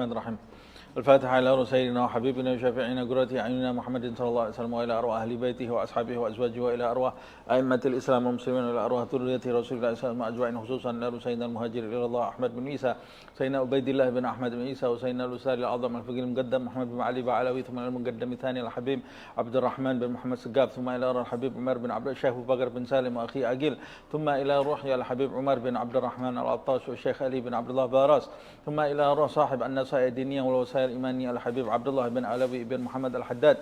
الرحمن الرحيم. الفاتحة إلى سيدنا وحبيبنا وشافعنا قرة أعيننا محمد صلى الله عليه وسلم وإلى أرواح أهل بيته وأصحابه وأزواجه وإلى أرواح أئمة الإسلام والمسلمين وإلى أرواح ذرية رسول الله صلى الله عليه وسلم أجمعين، خصوصا إلى سيدنا المهاجر إلى الله أحمد بن عيسى، سيدنا عبيد الله بن أحمد بن عيسى، وسيدنا الأستاذ الأعظم الفقيه المقدم محمد بن علي بعلوي، ثم إلى المقدم الثاني الحبيب عبد الرحمن بن محمد سقاف، ثم إلى الحبيب عمر بن عبد الشيخ بكر بن سالم وأخي أقيل، ثم إلى روح الحبيب عمر بن عبد الرحمن العطاش والشيخ علي بن عبد الله باراس، ثم إلى روح صاحب النصائح الدينية والوسائل الإيمانية الحبيب عبد الله بن علوي بن محمد الحداد،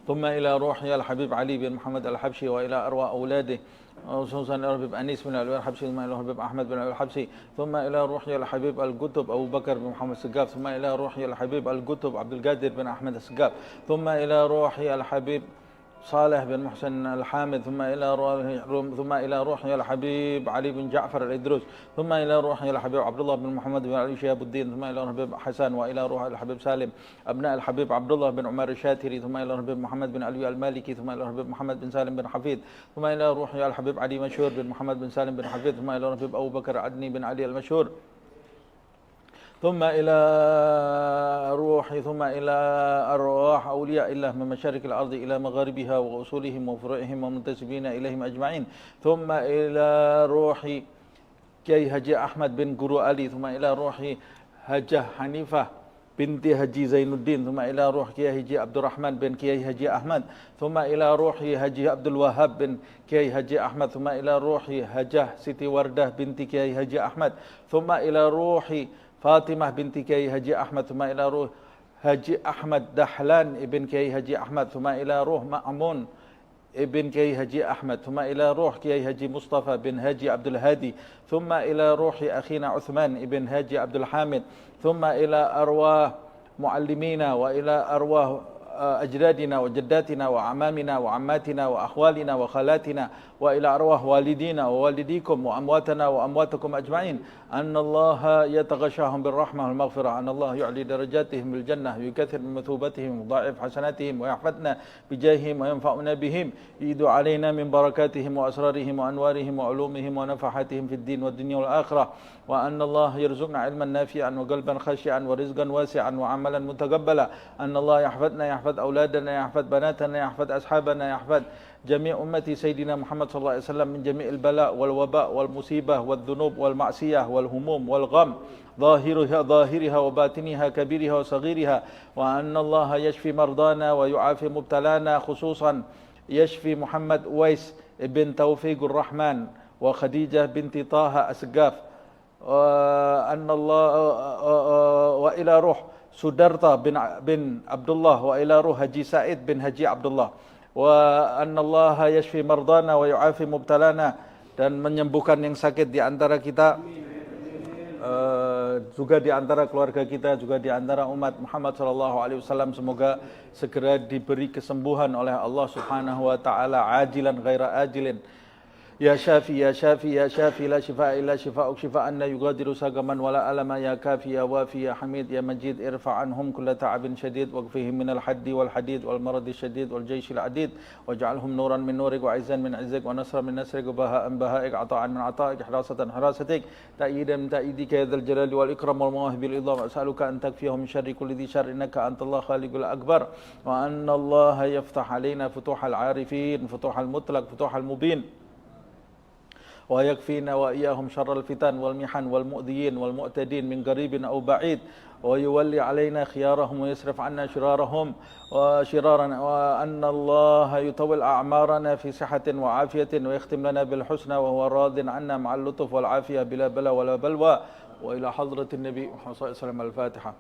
ثم إلى روح الحبيب علي بن محمد الحبشي، وإلى أرواح أولاده خصوصا إلى الحبيب أنيس بن علوي الحبشي، ثم إلى الحبيب أحمد بن علوي الحبشي، ثم إلى روح الحبيب القطب أبو بكر بن محمد السقاف، ثم إلى روح الحبيب القطب عبد القادر بن أحمد السقاف، ثم إلى روح الحبيب صالح بن محسن الحامد، ثم إلى روح الحبيب علي بن جعفر الإدروس، ثم إلى روح الحبيب عبد الله بن محمد بن علي شهاب الدين، ثم إلى الحبيب حسن، وإلى روح الحبيب سالم أبناء الحبيب عبد الله بن عمر الشاتري، ثم إلى الحبيب محمد بن علي المالكي، ثم إلى الحبيب محمد بن سالم بن حفيظ، ثم إلى روح الحبيب علي مشهور بن محمد بن سالم بن حفيظ، ثم إلى الحبيب أبو بكر عدني بن علي المشهور، ثم إلى أرواح أولياء الله من مشارق الأرض إلى مغاربها وأصولهم وفروعهم ومنتسبين إليهم أجمعين، ثم إلى روح كي هجي أحمد بن قرو علي، ثم إلى روح هجة حنيفة بنت هجي زين الدين، ثم إلى روح كي هجي عبد الرحمن بن كي هجي أحمد، ثم إلى روح هجي عبد الوهاب بن كي هجي أحمد، ثم إلى روح هجة سيتي وردة بنت كي هجي أحمد، ثم إلى روح فاطمة بنت كي هجي أحمد، ثم إلى روح هجي أحمد دحلان ابن كي هجي أحمد، ثم إلى روح مأمون ابن كي هجي أحمد، ثم إلى روح كي هجي مصطفى بن هجي عبد الهادي، ثم إلى روح أخينا عثمان ابن هجي عبد الحامد، ثم إلى أرواح معلمينا، وإلى أرواح أجدادنا وجداتنا وأعمامنا وعماتنا وأخوالنا وخالاتنا، وإلى أرواح والدينا ووالديكم وأمواتنا وأمواتكم أجمعين، أن الله يتغشاهم بالرحمة والمغفرة، أن الله يعلي درجاتهم بالجنة، يكثر من مثوبتهم ويضاعف حسناتهم ويحفظنا بجاههم وينفعنا بهم، يعيد علينا من بركاتهم وأسرارهم وأنوارهم وعلومهم ونفحاتهم في الدين والدنيا والآخرة، وأن الله يرزقنا علما نافعا وقلبا خاشعا ورزقا واسعا وعملا متقبلا، أن الله يحفظنا، يحفظ أولادنا، يحفظ بناتنا، يحفظ أصحابنا، يحفظ جميع أمتي سيدنا محمد صلى الله عليه وسلم من جميع البلاء والوباء والمصيبة والذنوب والمعصية والهموم والغم، ظاهرها وباطنها كبيرها وصغيرها، وأن الله يشفي مرضانا ويعافي مبتلانا، خصوصا يشفي محمد أويس بن توفيق الرحمن وخديجة بنت طه أسقاف، وأن الله وإلى روح سدرتا بن عبد الله، وإلى روح هجي سعيد بن هجي عبد الله، وأن Allah yashfi mardana wa yu'afi mubtalana, dan menyembuhkan yang sakit di antara kita, juga di antara keluarga kita, juga di antara umat Muhammad sallallahu alaihi wasallam, semoga segera diberi kesembuhan oleh Allah Subhanahu wa taala, ajilan ghaira ajilin. Ya Syafi, ya Syafi, ya Syafi, la shifaa illa shifaa'uk, shifaa'an la yughadiru saqaman wala alama, ya Kafi, ya Wafi, ya Hamid, ya Majid, irfa' anhum kulla ta'abin shadid, waqfihim minal haddi wal hadid wal maradi shadid wal jayshil adid, waj'alhum nuran min nurik wa izzan min izzak wa nasran min nasrik wa baha'an baha'ik, ata'an min ata'ik, hirasatan hirasatik, ta'idan min ta'idika ya dzal jalali wal ikram wal mawahibil idham, as'aluka an takfiyahum min syarri kulli dhi syarr, innaka antallahu khaliqul akbar, wa anna Allah yaftah alaina futuhal arifin, futuhal mutlaq, futuhal mubin, ويكفينا وإياهم شر الفتن والمحن والمؤذيين والمؤتدين من قريب أو بعيد، ويولي علينا خيارهم ويصرف عنا شرارهم وشرارنا، وأن الله يطول أعمارنا في صحة وعافية ويختم لنا بالحسنى وهو راض عنا مع اللطف والعافية بلا بلاء ولا بلوى، وإلى حضرة النبي محمد صلى الله عليه وسلم. الفاتحة.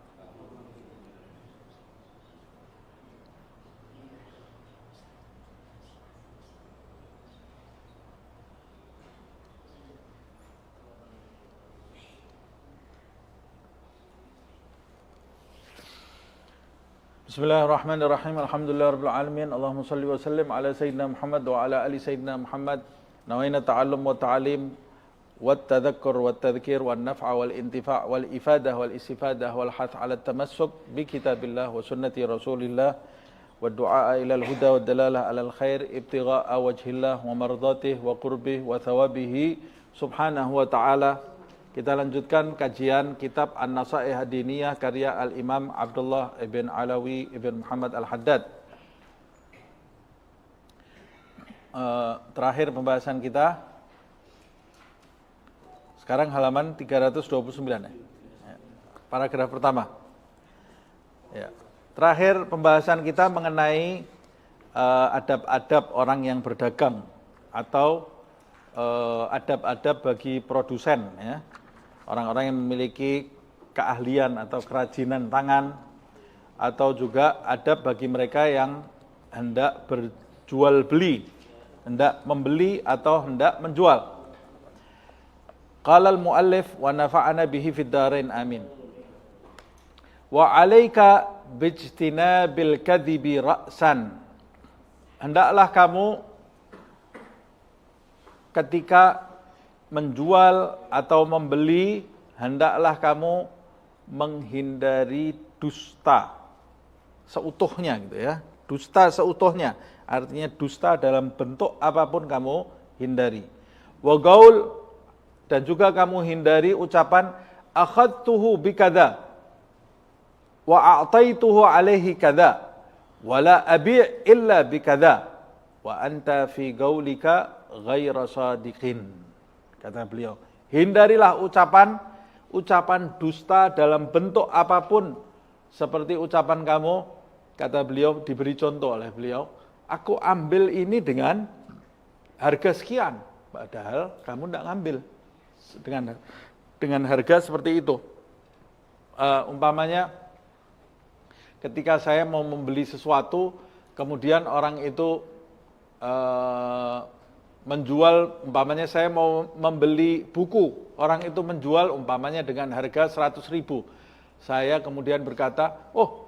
Bismillahirrahmanirrahim. Alhamdulillah rabbil alamin. Allahumma salli wa sallim ala sayyidina Muhammad wa ala ali sayyidina Muhammad. Nawaina ta'allum wa ta'alim wa tadhakkur wa tadhkir wa naf'a wal intifa' wal ifadah wal istifadah wal hath ala tamassuk bi kitabillah wa sunnati rasulillah wa du'a ila al huda wa dalalah ala al khair ibtigha'a wajhillah wa mardatih wa qurbih wa thawabihi subhanahu wa ta'ala. Kita lanjutkan kajian kitab An-Nasaih Ad-Diniyah karya Al-Imam Abdullah ibn Alawi ibn Muhammad Al-Haddad. Terakhir pembahasan kita sekarang halaman 329 ya. Paragraf pertama. Ya. Terakhir pembahasan kita mengenai adab-adab orang yang berdagang atau adab-adab bagi produsen ya. Orang-orang yang memiliki keahlian atau kerajinan tangan, atau juga adab bagi mereka yang hendak berjual beli, hendak membeli atau hendak menjual. Qala al-muallif wa nafa'ana bihi fid dharain amin. Wa 'alaika bijtinabil kadhibi ra'san. Hendaklah kamu ketika menjual atau membeli, hendaklah kamu menghindari dusta seutuhnya gitu ya. Dusta seutuhnya, artinya dusta dalam bentuk apapun kamu hindari. Wa gaul, dan juga kamu hindari ucapan akhadtuhu bikadza wa a'taituhu alaihi kadza wala abi' illa bikadza wa anta fi gaulika ghaira sadiqin. Kata beliau, hindarilah ucapan dusta dalam bentuk apapun. Seperti ucapan kamu, kata beliau, diberi contoh oleh beliau, aku ambil ini dengan harga sekian, padahal kamu tidak ngambil dengan harga seperti itu. Umpamanya ketika saya mau membeli sesuatu, kemudian orang itu menjual, umpamanya saya mau membeli buku, orang itu menjual umpamanya dengan harga 100.000. Saya kemudian berkata, oh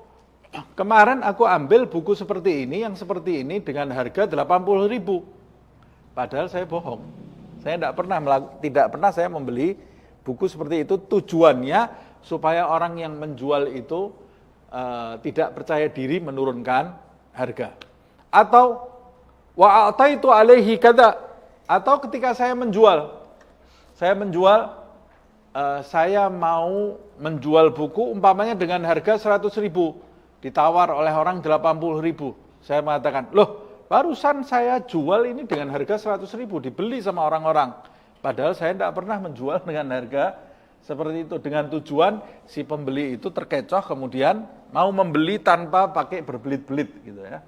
kemarin aku ambil buku seperti ini, yang seperti ini dengan harga 80.000. Padahal saya bohong. Saya tidak pernah saya membeli buku seperti itu. Tujuannya supaya orang yang menjual itu tidak percaya diri menurunkan harga. Atau wa a'taitu alaihi kadza, atau ketika saya menjual, saya mau menjual buku umpamanya dengan harga 100.000, ditawar oleh orang 80.000. Saya mengatakan, loh barusan saya jual ini dengan harga 100.000, dibeli sama orang-orang. Padahal saya tidak pernah menjual dengan harga seperti itu, dengan tujuan si pembeli itu terkecoh kemudian mau membeli tanpa pakai berbelit-belit gitu ya.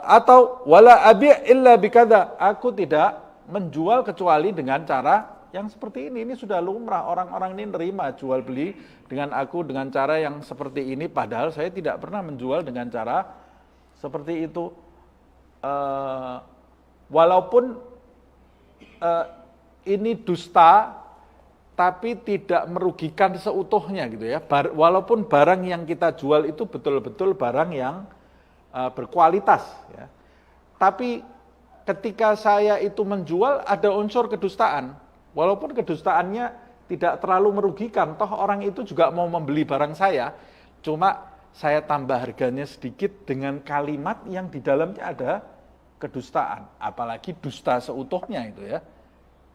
Atau wala abi' illa bikadza, aku tidak menjual kecuali dengan cara yang seperti ini. Ini sudah lumrah, orang-orang ini nerima jual beli dengan aku dengan cara yang seperti ini, padahal saya tidak pernah menjual dengan cara seperti itu. Walaupun ini dusta, tapi tidak merugikan seutuhnya gitu ya. Walaupun barang yang kita jual itu betul-betul barang yang berkualitas ya. Tapi ketika saya itu menjual ada unsur kedustaan, walaupun kedustaannya tidak terlalu merugikan, toh orang itu juga mau membeli barang saya, cuma saya tambah harganya sedikit dengan kalimat yang di dalamnya ada kedustaan, apalagi dusta seutuhnya itu ya.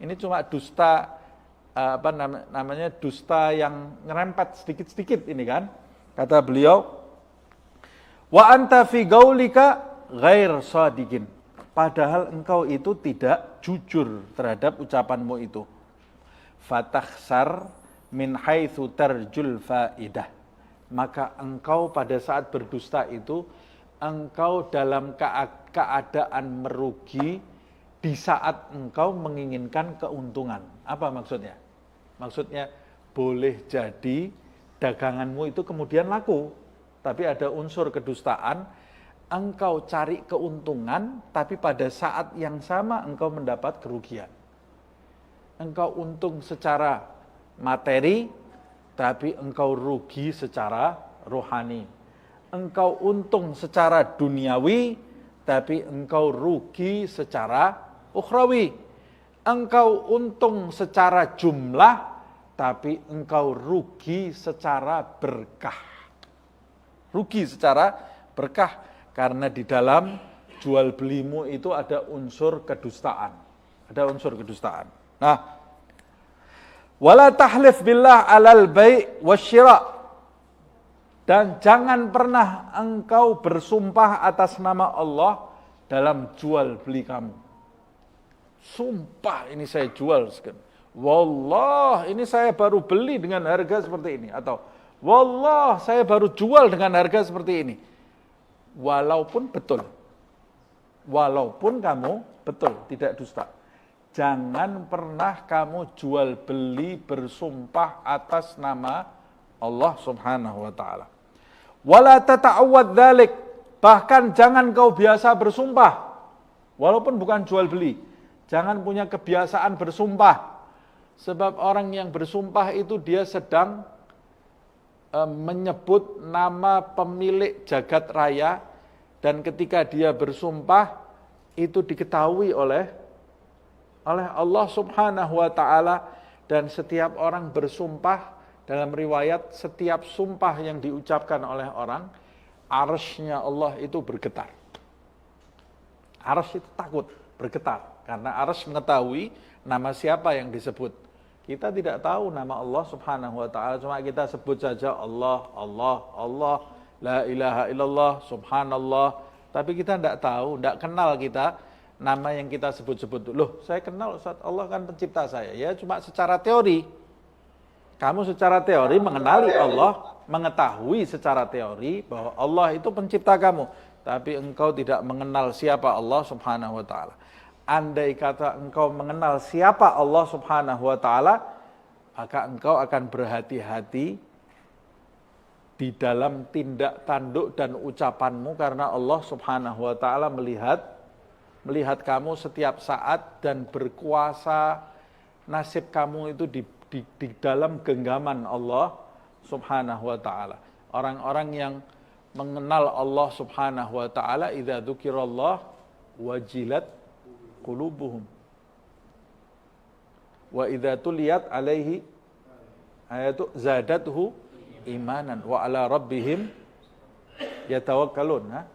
Ini cuma dusta dusta yang ngerempet sedikit-sedikit ini kan. Kata beliau, wa anta fi gaulika ghair sadiqin, padahal engkau itu tidak jujur terhadap ucapanmu itu. Fatakhsar min haitsu tarjul faidah, maka engkau pada saat berdusta itu engkau dalam keadaan merugi di saat engkau menginginkan keuntungan. Apa maksudnya? Maksudnya boleh jadi daganganmu itu kemudian laku, tapi ada unsur kedustaan, engkau cari keuntungan, tapi pada saat yang sama engkau mendapat kerugian. Engkau untung secara materi, tapi engkau rugi secara rohani. Engkau untung secara duniawi, tapi engkau rugi secara ukhrawi. Engkau untung secara jumlah, tapi engkau rugi secara berkah. Rugi secara berkah, karena di dalam jual belimu itu ada unsur kedustaan. Ada unsur kedustaan. Nah, Wala tahlif billah alal bai' wasyira. Dan jangan pernah engkau bersumpah atas nama Allah dalam jual beli kamu. Sumpah ini saya jual sekian. Wallah ini saya baru beli dengan harga seperti ini. Atau wallah saya baru jual dengan harga seperti ini. Walaupun betul. Walaupun kamu betul, tidak dusta. Jangan pernah kamu jual beli bersumpah atas nama Allah Subhanahu wa taala. Wala tata'awwad dzalik, bahkan jangan kau biasa bersumpah. Walaupun bukan jual beli. Jangan punya kebiasaan bersumpah. Sebab orang yang bersumpah itu dia sedang menyebut nama pemilik jagat raya, dan ketika dia bersumpah itu diketahui oleh Allah Subhanahu wa taala, dan setiap orang bersumpah, dalam riwayat setiap sumpah yang diucapkan oleh orang, arsy-nya Allah itu bergetar. Arsy itu takut, bergetar, karena arsy mengetahui nama siapa yang disebut. Kita tidak tahu nama Allah Subhanahu wa taala, cuma kita sebut saja Allah, Allah, Allah, la ilaha illallah, subhanallah. Tapi kita tidak tahu, tidak kenal kita nama yang kita sebut-sebut. Loh, saya kenal Ustaz, Allah kan pencipta saya. Ya, cuma secara teori. Kamu secara teori mengenali Allah, mengetahui secara teori bahwa Allah itu pencipta kamu. Tapi engkau tidak mengenal siapa Allah Subhanahu wa taala. Andai kata engkau mengenal siapa Allah Subhanahu wa taala, maka engkau akan berhati-hati di dalam tindak tanduk dan ucapanmu, karena Allah Subhanahu wa taala melihat kamu setiap saat dan berkuasa. Nasib kamu itu di dalam genggaman Allah Subhanahu wa taala. Orang-orang yang mengenal Allah Subhanahu wa taala, idza dzukirallah wajilat qulubuhum wa idza tuliyat alaihi ayatu zadatuhu imanan wa ala rabbihim yatawakkalun.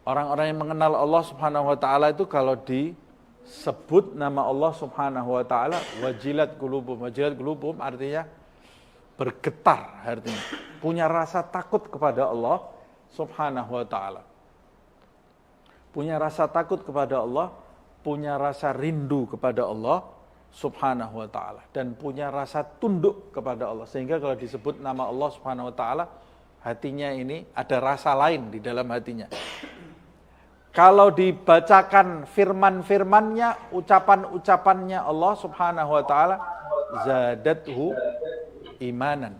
Orang-orang yang mengenal Allah Subhanahu wa taala itu kalau disebut nama Allah Subhanahu wa taala, wajilat qulubuhum. Wajilat qulubuhum artinya bergetar, artinya punya rasa takut kepada Allah Subhanahu wa taala. Punya rasa takut kepada Allah, punya rasa rindu kepada Allah Subhanahu wa taala, dan punya rasa tunduk kepada Allah. Sehingga kalau disebut nama Allah Subhanahu wa taala, hatinya ini ada rasa lain di dalam hatinya. Kalau dibacakan firman-firmannya, ucapan-ucapannya Allah Subhanahu wa taala, zadathu imanan.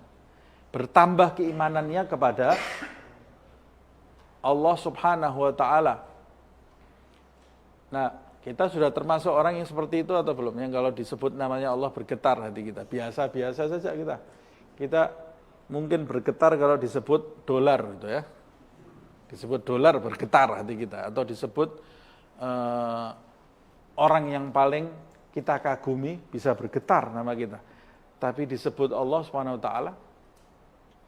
Bertambah keimanannya kepada Allah Subhanahu wa taala. Nah, kita sudah termasuk orang yang seperti itu atau belum? Yang kalau disebut namanya Allah bergetar hati kita. Biasa-biasa saja kita. Kita mungkin bergetar kalau disebut dolar gitu ya. Disebut dolar bergetar hati kita. Atau disebut orang yang paling kita kagumi bisa bergetar nama kita. Tapi disebut Allah SWT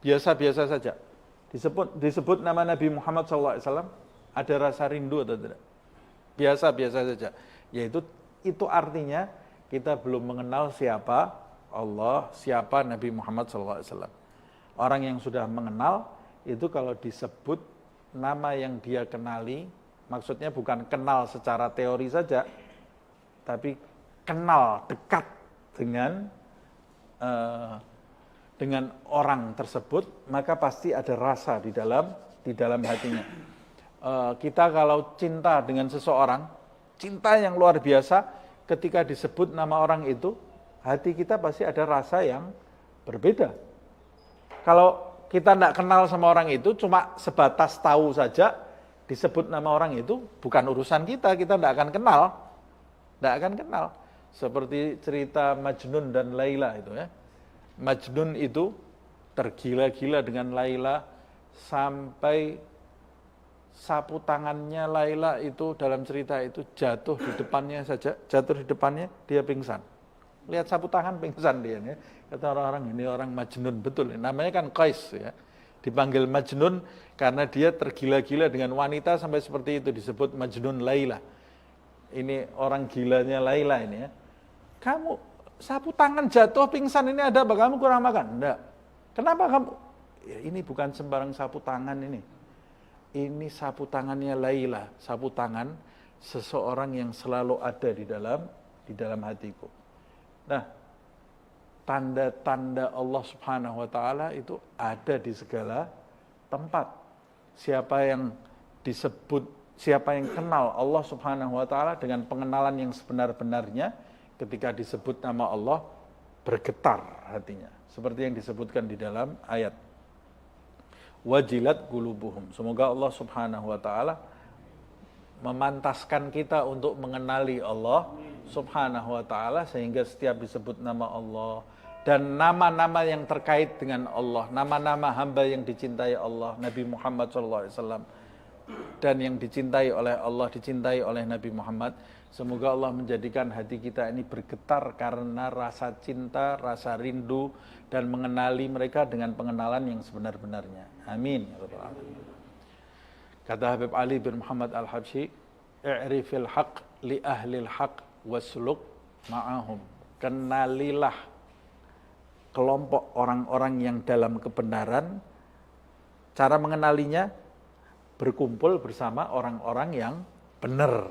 biasa-biasa saja. Disebut nama Nabi Muhammad SAW, ada rasa rindu atau tidak? Biasa-biasa saja. Yaitu itu artinya kita belum mengenal siapa Allah, siapa Nabi Muhammad SAW. Orang yang sudah mengenal itu kalau disebut nama yang dia kenali, maksudnya bukan kenal secara teori saja, tapi kenal dekat dengan orang tersebut, maka pasti ada rasa di dalam hatinya. Kita kalau cinta dengan seseorang, cinta yang luar biasa, ketika disebut nama orang itu, hati kita pasti ada rasa yang berbeda. Kalau kita tidak kenal sama orang itu, cuma sebatas tahu saja, disebut nama orang itu, bukan urusan kita tidak akan kenal. Tidak akan kenal. Seperti cerita Majnun dan Laila itu ya. Majnun itu tergila-gila dengan Laila sampai sapu tangannya Laila itu dalam cerita itu jatuh di depannya dia pingsan. Lihat sapu tangan pingsan dia ya. Kata orang-orang ini orang Majnun betul. Namanya kan Qais ya. Dipanggil Majnun karena dia tergila-gila dengan wanita sampai seperti itu, disebut Majnun Laila. Ini orang gilanya Laila ini ya. Kamu sapu tangan jatuh pingsan ini ada apa? Kamu kurang makan? Enggak. Kenapa kamu? Ya, ini bukan sembarang sapu tangan ini. Ini sapu tangannya Laila, sapu tangan seseorang yang selalu ada di dalam hatiku. Nah, tanda-tanda Allah Subhanahu wa taala itu ada di segala tempat. Siapa yang kenal Allah Subhanahu wa taala dengan pengenalan yang sebenar-benarnya, ketika disebut nama Allah bergetar hatinya. Seperti yang disebutkan di dalam ayat. Wajilat qulubuhum. Semoga Allah Subhanahu wa taala memantaskan kita untuk mengenali Allah Subhanahu wa taala sehingga setiap disebut nama Allah dan nama-nama yang terkait dengan Allah, nama-nama hamba yang dicintai Allah, Nabi Muhammad SAW, dan yang dicintai oleh Allah, dicintai oleh Nabi Muhammad. Semoga Allah menjadikan hati kita ini bergetar karena rasa cinta, rasa rindu, dan mengenali mereka dengan pengenalan yang sebenar-benarnya. Amin. Kata Habib Ali bin Muhammad Al-Habsyi, "I'rifil haq li ahlil haq wasluk ma'ahum." Kenalilah kelompok orang-orang yang dalam kebenaran. Cara mengenalinya, berkumpul bersama orang-orang yang benar.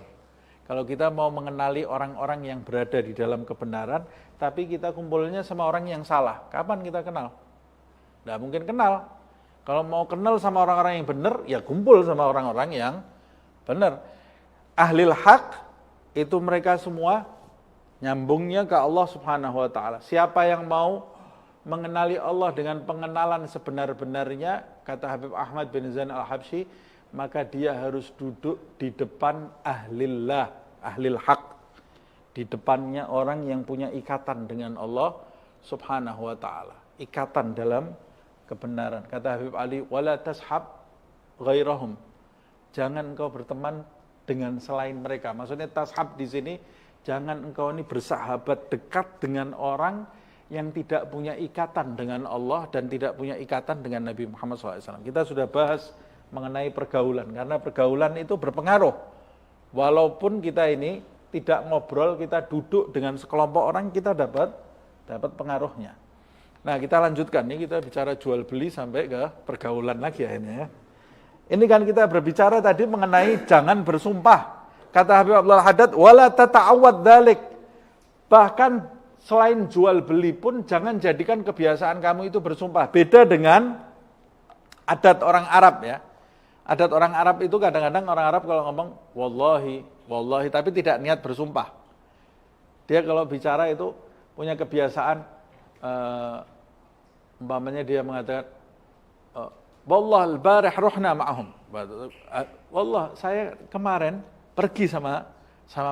Kalau kita mau mengenali orang-orang yang berada di dalam kebenaran, tapi kita kumpulnya sama orang yang salah, kapan kita kenal? Nggak mungkin kenal. Kalau mau kenal sama orang-orang yang benar, ya kumpul sama orang-orang yang benar. Ahlil haq, itu mereka semua nyambungnya ke Allah Subhanahu wa ta'ala. Siapa yang mau mengenali Allah dengan pengenalan sebenar-benarnya, kata Habib Ahmad bin Zain Al-Habsyi, maka dia harus duduk di depan ahlillah, ahlil haq, di depannya orang yang punya ikatan dengan Allah Subhanahu wa ta'ala, ikatan dalam kebenaran. Kata Habib Ali, wala tashab ghairahum, jangan engkau berteman dengan selain mereka. Maksudnya tashab di sini, jangan engkau ini bersahabat dekat dengan orang yang tidak punya ikatan dengan Allah dan tidak punya ikatan dengan Nabi Muhammad SAW. Kita sudah bahas mengenai pergaulan, karena pergaulan itu berpengaruh. Walaupun kita ini tidak ngobrol, kita duduk dengan sekelompok orang, kita dapat pengaruhnya. Nah, kita lanjutkan, ini kita bicara jual beli sampai ke pergaulan lagi akhirnya ya. Ini kan kita berbicara tadi mengenai jangan bersumpah. Kata Habib Abdul Haddad, wala tata'awad dzalik. Bahkan selain jual beli pun jangan jadikan kebiasaan kamu itu bersumpah. Beda dengan adat orang Arab ya. Adat orang Arab itu kadang-kadang orang Arab kalau ngomong wallahi, wallahi, tapi tidak niat bersumpah. Dia kalau bicara itu punya kebiasaan, umpamanya dia mengatakan, wallah al-barih ruhna ma'ahum. Wallah, saya kemarin pergi sama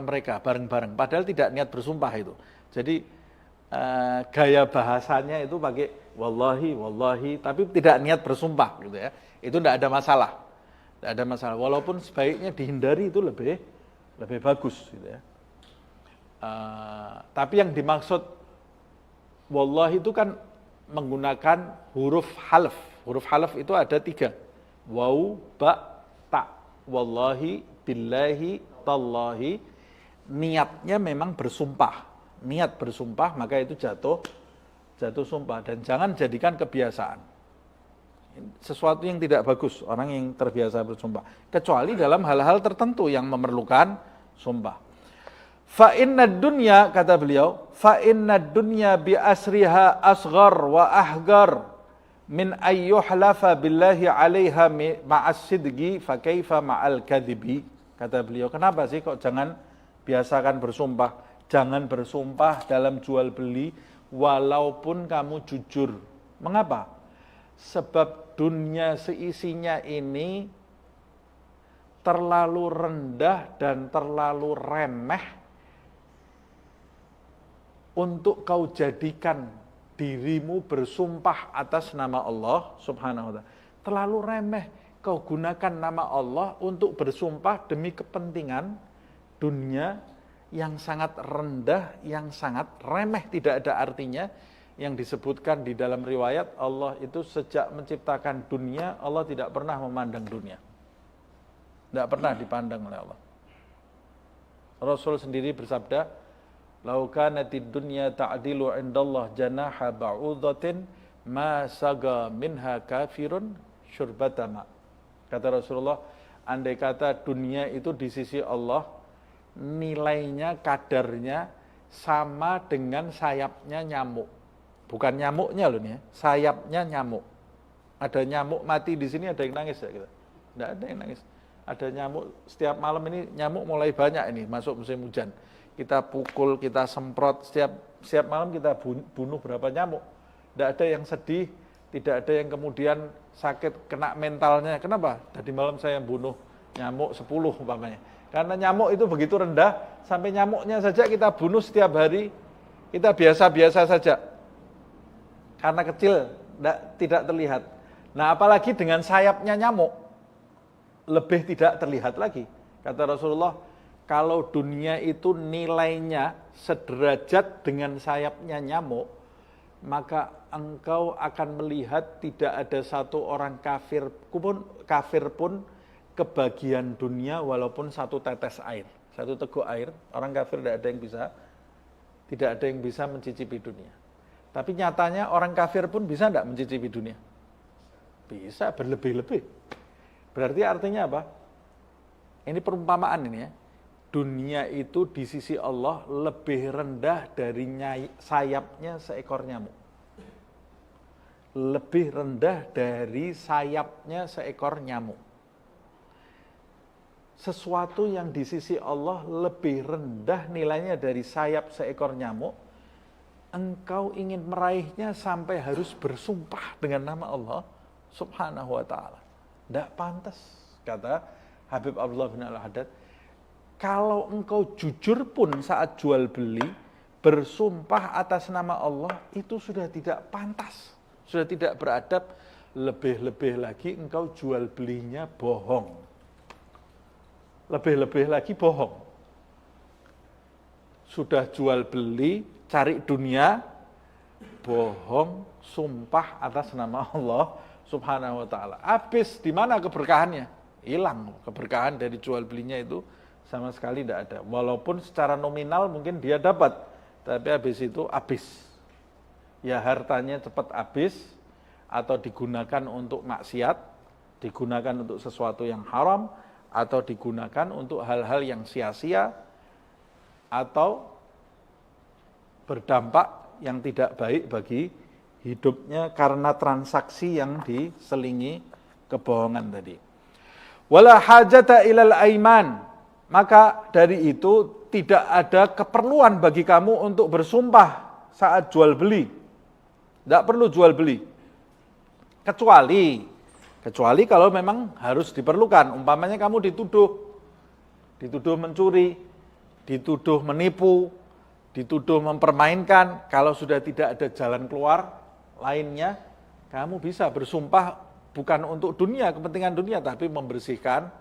mereka bareng-bareng. Padahal tidak niat bersumpah itu. Jadi gaya bahasanya itu pakai wallahi, wallahi, tapi tidak niat bersumpah gitu ya. Itu tidak ada masalah. Tidak ada masalah. Walaupun sebaiknya dihindari itu lebih bagus gitu ya. Tapi yang dimaksud wallahi itu kan menggunakan huruf halaf. Huruf halaf itu ada 3. Waw, ba, ta. Wallahi, billahi, tallahi. Niatnya memang bersumpah. Niat bersumpah, maka itu jatuh sumpah. Dan jangan jadikan kebiasaan. Sesuatu yang tidak bagus, orang yang terbiasa bersumpah. Kecuali dalam hal-hal tertentu yang memerlukan sumpah. Fa inna dunya, kata beliau, fa inna dunya bi asriha asghar wa ahgar min ayyuhlafa billahi 'alaiha ma'as sidqi fa kaifa ma'al kadhibi. Kata beliau, kenapa sih kok jangan biasakan bersumpah? Jangan bersumpah dalam jual beli walaupun kamu jujur. Mengapa? Sebab dunia seisinya ini terlalu rendah dan terlalu remeh untuk kau jadikan dirimu bersumpah atas nama Allah Subhanahu wa ta'ala. Terlalu remeh kau gunakan nama Allah untuk bersumpah demi kepentingan dunia yang sangat rendah, yang sangat remeh, tidak ada artinya. Yang disebutkan di dalam riwayat, Allah itu sejak menciptakan dunia, Allah tidak pernah memandang dunia. Tidak pernah dipandang oleh Allah. Rasul sendiri bersabda, lau kanatid dunya ta'dilu 'indallah janaha ba'udhatin ma saga minha kafirun syurbatama. Kata Rasulullah, andai kata dunia itu di sisi Allah nilainya, kadarnya sama dengan sayapnya nyamuk. Bukan nyamuknya loh nih, sayapnya nyamuk. Ada nyamuk mati di sini, ada yang nangis ya kita? Tidak ada yang nangis. Ada nyamuk, setiap malam ini nyamuk mulai banyak ini, masuk musim hujan. Kita pukul, kita semprot, setiap malam kita bunuh berapa nyamuk. Tidak ada yang sedih, tidak ada yang kemudian sakit, kena mentalnya. Kenapa? Tadi malam saya bunuh nyamuk 10 umpamanya. Karena nyamuk itu begitu rendah, sampai nyamuknya saja kita bunuh setiap hari, kita biasa-biasa saja. Karena kecil, tidak terlihat. Nah apalagi dengan sayapnya nyamuk, lebih tidak terlihat lagi. Kata Rasulullah, kalau dunia itu nilainya sederajat dengan sayapnya nyamuk, maka engkau akan melihat tidak ada satu orang kafir pun kebagian dunia walaupun satu tetes air, satu teguk air. Orang kafir tidak ada yang bisa mencicipi dunia. Tapi nyatanya orang kafir pun bisa tidak mencicipi dunia? Bisa, berlebih-lebih. Berarti artinya apa? Ini perumpamaan ini ya. Dunia itu di sisi Allah lebih rendah dari sayapnya seekor nyamuk. Lebih rendah dari sayapnya seekor nyamuk. Sesuatu yang di sisi Allah lebih rendah nilainya dari sayap seekor nyamuk, engkau ingin meraihnya sampai harus bersumpah dengan nama Allah Subhanahu wa ta'ala. Tidak pantas, kata Habib Abdullah bin Al-Haddad. Kalau engkau jujur pun saat jual beli, bersumpah atas nama Allah, itu sudah tidak pantas, sudah tidak beradab. Lebih-lebih lagi engkau jual belinya bohong. Lebih-lebih lagi bohong. Sudah jual beli, cari dunia, bohong, sumpah atas nama Allah Subhanahu wa ta'ala. Habis, di mana keberkahannya? Hilang keberkahan dari jual belinya itu sama sekali tidak ada. Walaupun secara nominal mungkin dia dapat, tapi habis itu habis. Ya hartanya cepat habis, atau digunakan untuk maksiat, digunakan untuk sesuatu yang haram, atau digunakan untuk hal-hal yang sia-sia, atau berdampak yang tidak baik bagi hidupnya karena transaksi yang diselingi kebohongan tadi. Wala hajata ilal aiman, maka dari itu tidak ada keperluan bagi kamu untuk bersumpah saat jual beli. Tidak perlu jual beli. Kecuali kalau memang harus diperlukan. Umpamanya kamu dituduh mencuri, dituduh menipu, dituduh mempermainkan. Kalau sudah tidak ada jalan keluar lainnya, kamu bisa bersumpah bukan untuk dunia, kepentingan dunia, tapi membersihkan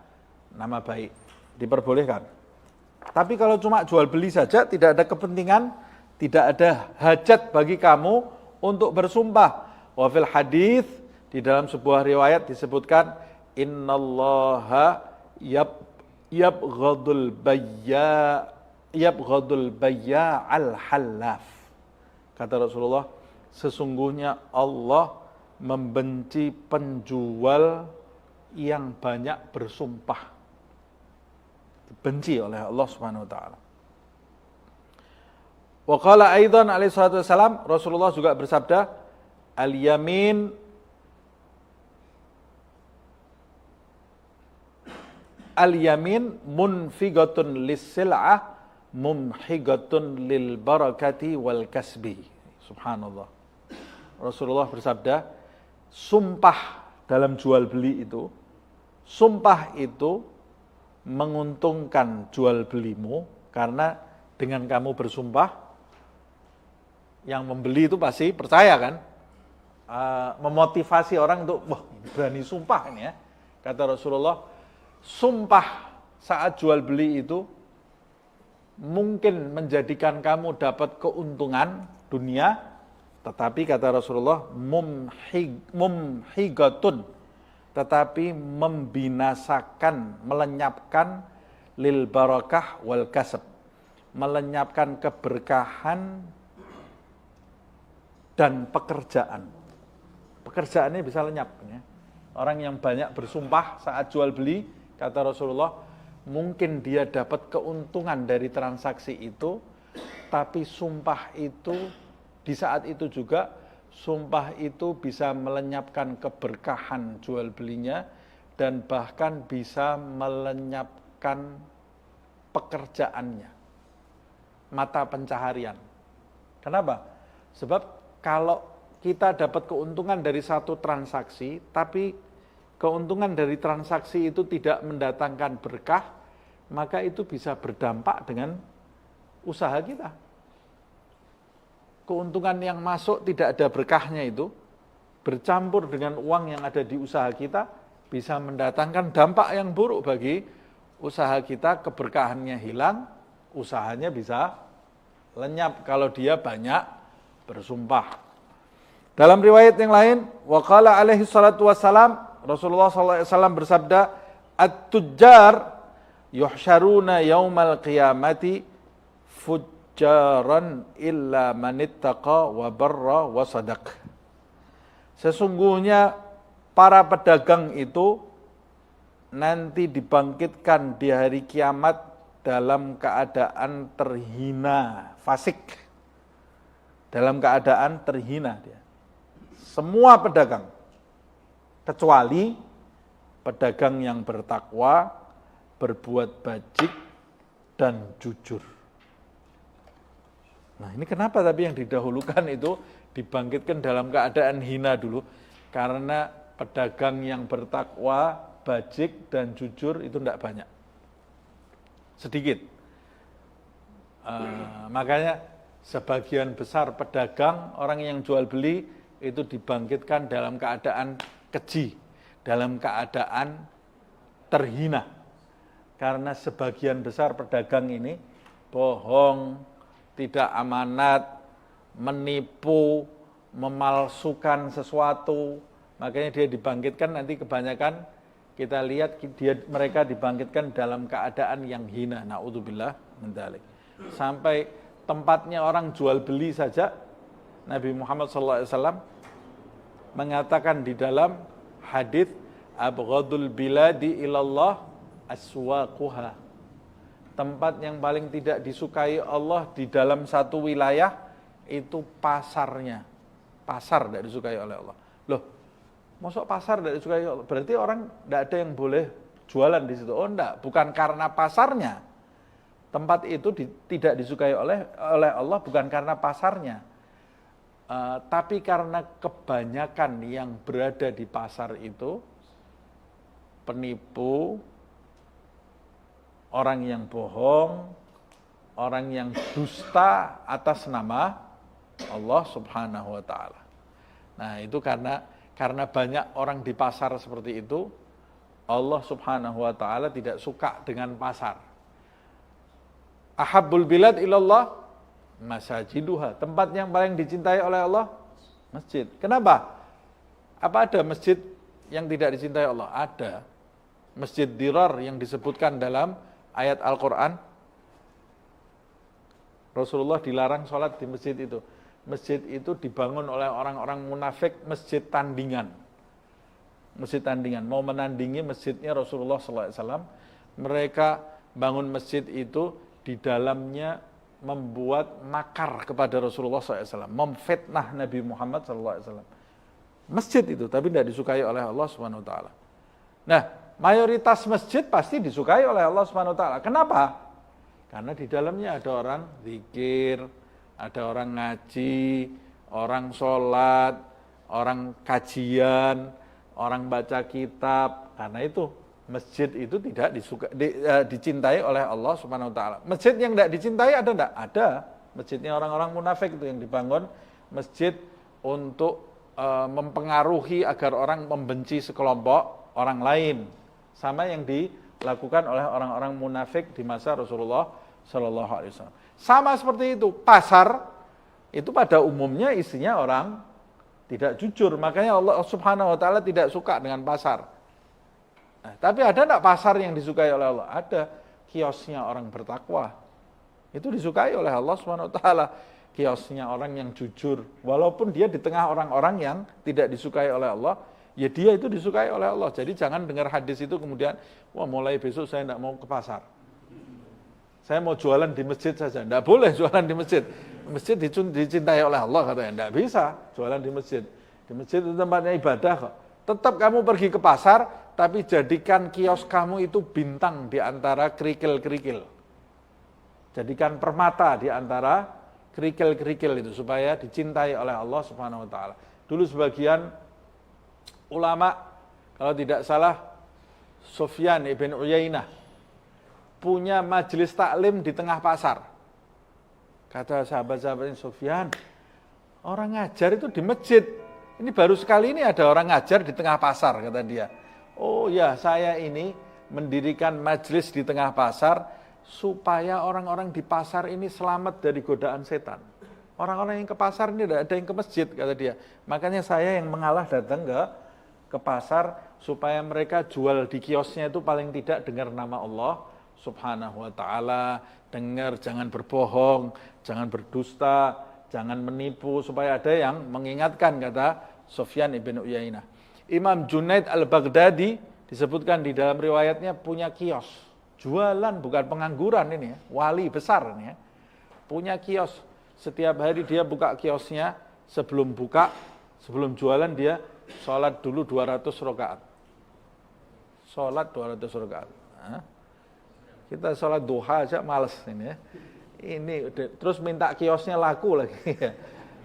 nama baik. Diperbolehkan. Tapi kalau cuma jual beli saja, tidak ada kepentingan, tidak ada hajat bagi kamu untuk bersumpah. Wa fil hadits, di dalam sebuah riwayat disebutkan, innallaha yabghadul bayya al-hallaf. Kata Rasulullah, sesungguhnya Allah membenci penjual yang banyak bersumpah. Dibenci oleh Allah Subhanahu wa taala. Wa qala aidan alaihi salatu wasalam, Rasulullah juga bersabda, al-yamin munfigatun lis-sil'ah mumhigatun lil barakati wal kasbi. Subhanallah. Rasulullah bersabda, sumpah dalam jual beli itu, sumpah itu menguntungkan jual belimu, karena dengan kamu bersumpah, yang membeli itu pasti percaya kan, memotivasi orang untuk, wah berani sumpah ini ya. Kata Rasulullah, sumpah saat jual beli itu mungkin menjadikan kamu dapat keuntungan dunia, tetapi kata Rasulullah, mumhigatun, tetapi membinasakan, melenyapkan lil barakah wal kasab, melenyapkan keberkahan dan pekerjaan. Pekerjaannya bisa lenyap. Ya. Orang yang banyak bersumpah saat jual beli, kata Rasulullah, mungkin dia dapat keuntungan dari transaksi itu, tapi sumpah itu di saat itu juga, sumpah itu bisa melenyapkan keberkahan jual belinya dan bahkan bisa melenyapkan pekerjaannya, mata pencaharian. Kenapa? Sebab kalau kita dapat keuntungan dari satu transaksi, tapi keuntungan dari transaksi itu tidak mendatangkan berkah, maka itu bisa berdampak dengan usaha kita. Keuntungan yang masuk tidak ada berkahnya itu, bercampur dengan uang yang ada di usaha kita, bisa mendatangkan dampak yang buruk bagi usaha kita, keberkahannya hilang, usahanya bisa lenyap kalau dia banyak bersumpah. Dalam riwayat yang lain, waqala alaihi salatu wassalam, Rasulullah SAW bersabda, at-tujjar yuhsyaruna yaumal qiyamati fujjaran illa manittaqa wa barra wa sadaq. Sesungguhnya para pedagang itu nanti dibangkitkan di hari kiamat dalam keadaan terhina, fasik. Dalam keadaan terhina dia. Semua pedagang, kecuali pedagang yang bertakwa, berbuat bajik, dan jujur. Nah ini kenapa tapi yang didahulukan itu dibangkitkan dalam keadaan hina dulu? Karena pedagang yang bertakwa, bajik, dan jujur itu tidak banyak. Sedikit. Makanya sebagian besar pedagang, orang yang jual beli, itu dibangkitkan dalam keadaan keji, dalam keadaan terhina. Karena sebagian besar pedagang ini bohong, tidak amanat, menipu, memalsukan sesuatu, makanya dia dibangkitkan nanti kebanyakan kita lihat mereka dibangkitkan dalam keadaan yang hina. Na'udzubillah min dzalik. Sampai tempatnya orang jual beli saja, Nabi Muhammad SAW mengatakan di dalam hadis abghadul biladi ilallah aswaquha. Tempat yang paling tidak disukai Allah di dalam satu wilayah itu pasarnya. Pasar tidak disukai oleh Allah. Loh, masuk pasar tidak disukai Allah? Berarti orang tidak ada yang boleh jualan di situ. Oh enggak, bukan karena pasarnya. Tempat itu tidak disukai oleh Allah bukan karena pasarnya. Tapi karena kebanyakan yang berada di pasar itu penipu, orang yang bohong, orang yang dusta atas nama Allah Subhanahu wa taala. Nah, itu karena banyak orang di pasar seperti itu, Allah Subhanahu wa taala tidak suka dengan pasar. Ahabbul bilad ilallah masajiduha. Tempat yang paling dicintai oleh Allah masjid. Kenapa? Apa ada masjid yang tidak dicintai Allah? Ada. Masjid Dirar yang disebutkan dalam ayat Al-Quran. Rasulullah dilarang sholat di masjid itu. Masjid itu dibangun oleh orang-orang munafik, masjid tandingan. Masjid tandingan. Mau menandingi masjidnya Rasulullah SAW. Mereka bangun masjid itu, di dalamnya membuat makar kepada Rasulullah SAW. Memfitnah Nabi Muhammad SAW. Masjid itu, tapi tidak disukai oleh Allah SWT. Nah, mayoritas masjid pasti disukai oleh Allah SWT. Kenapa? Karena di dalamnya ada orang zikir, ada orang ngaji, orang sholat, orang kajian, orang baca kitab. Karena itu masjid itu tidak dicintai oleh Allah Subhanahu wa taala. Masjid yang tidak dicintai ada enggak? Ada. Masjidnya orang-orang munafik itu yang dibangun masjid untuk mempengaruhi agar orang membenci sekelompok orang lain. Sama yang dilakukan oleh orang-orang munafik di masa Rasulullah sallallahu alaihi wasallam. Sama seperti itu, pasar itu pada umumnya isinya orang tidak jujur. Makanya Allah Subhanahu wa taala tidak suka dengan pasar. Nah, tapi ada enggak pasar yang disukai oleh Allah? Ada, kiosnya orang bertakwa. Itu disukai oleh Allah Subhanahu wa taala. Kiosnya orang yang jujur, walaupun dia di tengah orang-orang yang tidak disukai oleh Allah, ya dia itu disukai oleh Allah. Jadi jangan dengar hadis itu kemudian, wah mulai besok saya tidak mau ke pasar. Saya mau jualan di masjid saja. Tidak boleh jualan di masjid. Masjid dicintai oleh Allah katanya. Tidak bisa jualan di masjid. Di masjid itu tempatnya ibadah kok. Tetap kamu pergi ke pasar, tapi jadikan kios kamu itu bintang di antara kerikil-kerikil. Jadikan permata di antara kerikil-kerikil itu supaya dicintai oleh Allah Subhanahu wa taala. Dulu sebagian ulama, kalau tidak salah Sufyan ibn Uyainah punya majelis taklim di tengah pasar. Kata sahabat-sahabatnya, Sufyan, orang ngajar itu di masjid. Ini baru sekali ini ada orang ngajar di tengah pasar, kata dia. Oh ya, saya ini mendirikan majelis di tengah pasar supaya orang-orang di pasar ini selamat dari godaan setan. Orang-orang yang ke pasar ini tidak ada yang ke masjid, kata dia. Makanya saya yang mengalah datang ke pasar supaya mereka jual di kiosnya itu paling tidak dengar nama Allah Subhanahu wa taala, dengar jangan berbohong, jangan berdusta, jangan menipu, supaya ada yang mengingatkan, kata Sufyan ibn Uyainah. Imam Junaid al-Baghdadi disebutkan di dalam riwayatnya punya kios. Jualan, bukan pengangguran ini ya, wali besar ini ya. Punya kios. Setiap hari dia buka kiosnya, sebelum jualan dia sholat dulu 200 rakaat. Sholat 200 rakaat. Nah, kita sholat duha aja males ini ya. Ini terus minta kiosnya laku lagi.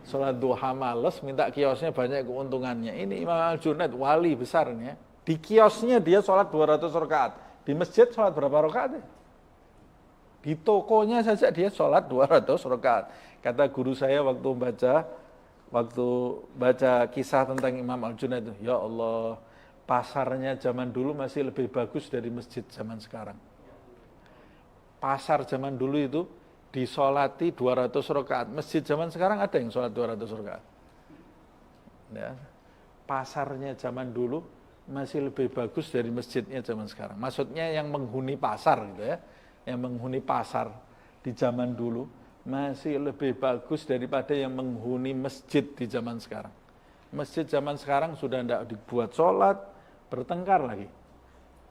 Sholat duha males, minta kiosnya banyak keuntungannya. Ini Imam Al-Junaid, wali besar ini ya. Di kiosnya dia sholat 200 rakaat. Di masjid sholat berapa rakaat ya? Di tokonya saja dia sholat 200 rakaat. Kata guru saya waktu baca kisah tentang Imam Al-Junaid itu, ya Allah, pasarnya zaman dulu masih lebih bagus dari masjid zaman sekarang. Pasar zaman dulu itu disolati 200 rakaat. Masjid zaman sekarang ada yang sholat 200 rakaat. Ya. Pasarnya zaman dulu masih lebih bagus dari masjidnya zaman sekarang. Maksudnya yang menghuni pasar gitu ya. Yang menghuni pasar di zaman dulu masih lebih bagus daripada yang menghuni masjid di zaman sekarang. Masjid zaman sekarang sudah tidak dibuat sholat, bertengkar lagi.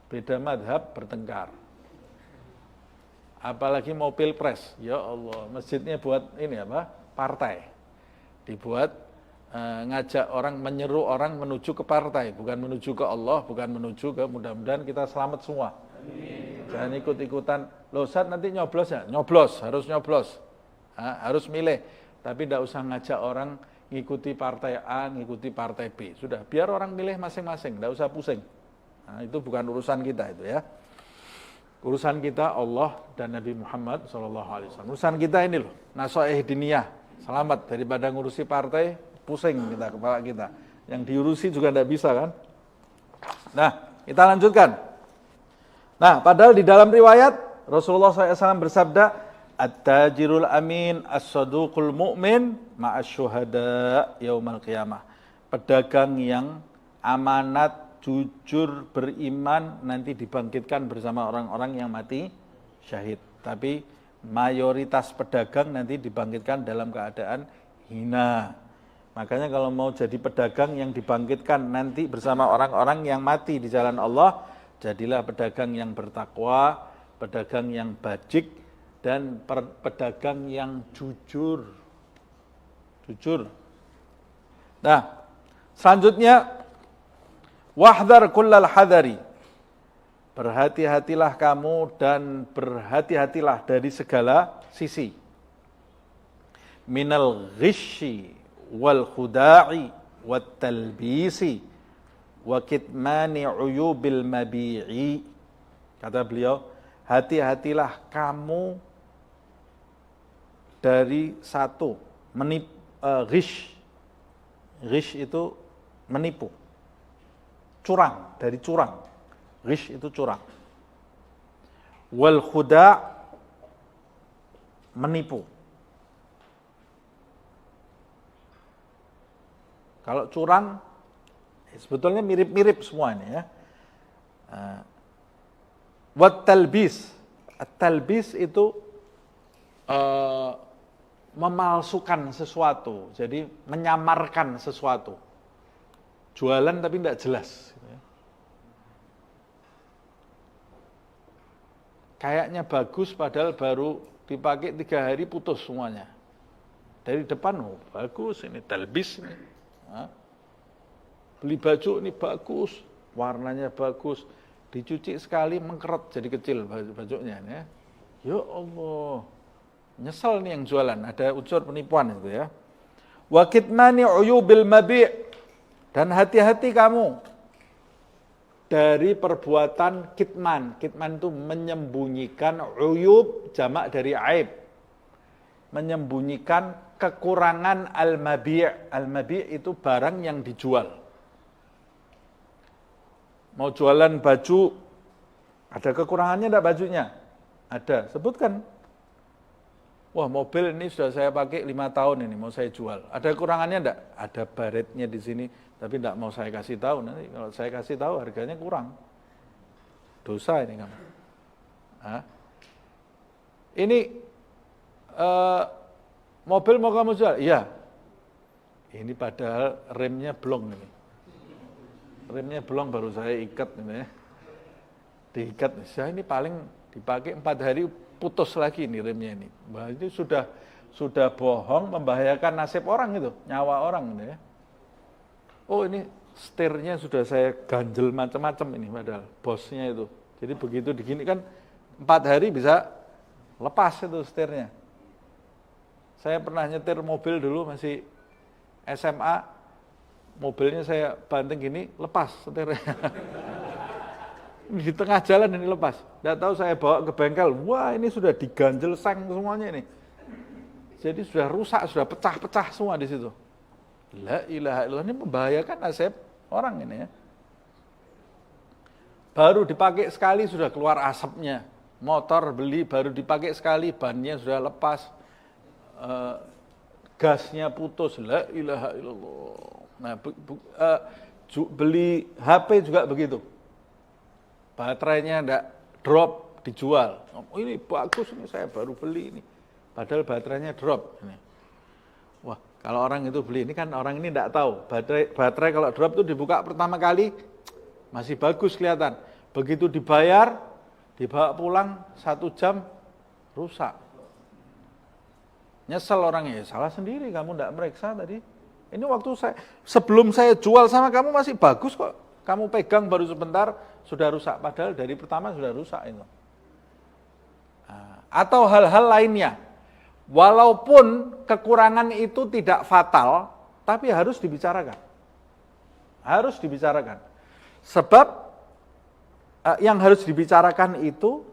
Beda madhab, bertengkar. Apalagi mau pilpres, ya Allah, masjidnya buat ini apa? Partai. Dibuat ngajak orang, menyeru orang menuju ke partai, bukan menuju ke Allah, bukan menuju ke, mudah-mudahan kita selamat semua. Amin. Jangan ikut-ikutan, loh Ustaz nanti nyoblos ya? Nyoblos, harus nyoblos. Harus milih, tapi tidak usah ngajak orang ngikuti partai A, ngikuti partai B. Sudah, biar orang milih masing-masing, tidak usah pusing. Nah, itu bukan urusan kita itu ya. Urusan kita Allah dan Nabi Muhammad SAW. Urusan kita ini loh, nasoeh diniyah, selamat daripada ngurusi partai, pusing kita, kepala kita. Yang diurusi juga tidak bisa kan. Nah, kita lanjutkan. Nah, padahal di dalam riwayat, Rasulullah SAW bersabda, At-tajirul amin as-saduqul mu'min ma'asyuhada yaumal qiyamah. Pedagang yang amanat, jujur, beriman nanti dibangkitkan bersama orang-orang yang mati syahid. Tapi mayoritas pedagang nanti dibangkitkan dalam keadaan hina. Makanya kalau mau jadi pedagang yang dibangkitkan nanti bersama orang-orang yang mati di jalan Allah, jadilah pedagang yang bertakwa, pedagang yang bajik, dan pedagang yang jujur. Jujur. Nah, selanjutnya, wahdhar kullal hadari. Berhati-hatilah kamu dan berhati-hatilah dari segala sisi. Minal ghishi wal khuda'i wat talbisi wa kitmani uyubil mabi'i. Kata beliau, hati-hatilah kamu dari satu, ghish. Ghish itu menipu. Curang, dari curang. Ghish itu curang. Wal khuda' menipu. Kalau curang, sebetulnya mirip-mirip semua ini ya. Wat talbis. Talbis itu memalsukan sesuatu, jadi menyamarkan sesuatu. Jualan tapi tidak jelas. Kayaknya bagus padahal baru dipakai 3 hari putus semuanya. Dari depan, oh bagus ini, talbis ini. Beli baju ini bagus, warnanya bagus. Dicuci sekali mengkeret jadi kecil bajunya. Ya Allah, nyesel nih yang jualan, ada unsur penipuan itu ya. Wa kitmani uyubil mabi', dan hati-hati kamu dari perbuatan kitman. Kitman itu menyembunyikan, uyub jamak dari aib. Menyembunyikan kekurangan al-mabi'. Al-mabi' itu barang yang dijual. Mau jualan baju, ada kekurangannya enggak bajunya? Ada, sebutkan. Wah, mobil ini sudah saya pakai 5 tahun ini, mau saya jual. Ada kekurangannya enggak? Ada baretnya di sini, tapi enggak mau saya kasih tahu. Nanti kalau saya kasih tahu harganya kurang. Dosa ini kamu. Ini mobil mau kamu jual? Iya. Ini padahal remnya blong ini. Remnya blong baru saya ikat ini ya. Diikat, saya ini paling dipakai 4 hari putus lagi nih remnya ini. Bah, ini sudah bohong, membahayakan nasib orang itu, nyawa orang ini ya. Oh ini setirnya sudah saya ganjel macam-macam ini padahal bosnya itu. Jadi begitu digini kan 4 hari bisa lepas itu setirnya. Saya pernah nyetir mobil dulu masih SMA, mobilnya saya banting gini, lepas setirnya. Di tengah jalan ini lepas. Tidak tahu saya bawa ke bengkel, wah ini sudah diganjel seng semuanya ini. Jadi sudah rusak, sudah pecah-pecah semua di situ. La ilaha illallah, ini membahayakan nasib orang ini ya. Baru dipakai sekali sudah keluar asapnya. Motor beli baru dipakai sekali, bannya sudah lepas. Gasnya putus, la ilaha illallah. Nah, beli HP juga begitu. Baterainya enggak drop, dijual. Oh, ini bagus ini saya baru beli ini. Padahal baterainya drop ini. Wah, kalau orang itu beli ini kan orang ini enggak tahu. Baterai kalau drop itu dibuka pertama kali masih bagus kelihatan. Begitu dibayar, dibawa pulang 1 jam rusak. Nyesel orangnya, ya salah sendiri kamu enggak meriksa tadi. Ini waktu sebelum saya jual sama kamu masih bagus kok. Kamu pegang baru sebentar sudah rusak, padahal dari pertama sudah rusak itu. Atau hal-hal lainnya, walaupun kekurangan itu tidak fatal, tapi harus dibicarakan. Harus dibicarakan. Sebab yang harus dibicarakan itu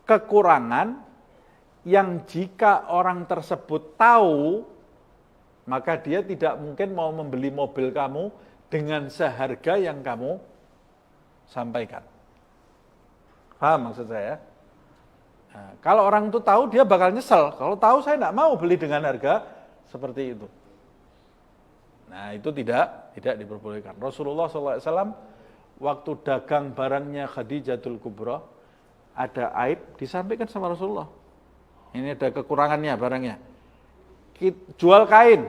kekurangan yang jika orang tersebut tahu, maka dia tidak mungkin mau membeli mobil kamu dengan seharga yang kamu sampaikan. Paham maksud saya? Nah, kalau orang itu tahu, dia bakal nyesel. Kalau tahu saya tidak mau beli dengan harga seperti itu. Nah itu tidak diperbolehkan. Rasulullah SAW waktu dagang barangnya Khadijatul Kubra, ada aib, disampaikan sama Rasulullah. Ini ada kekurangannya barangnya. Jual kain.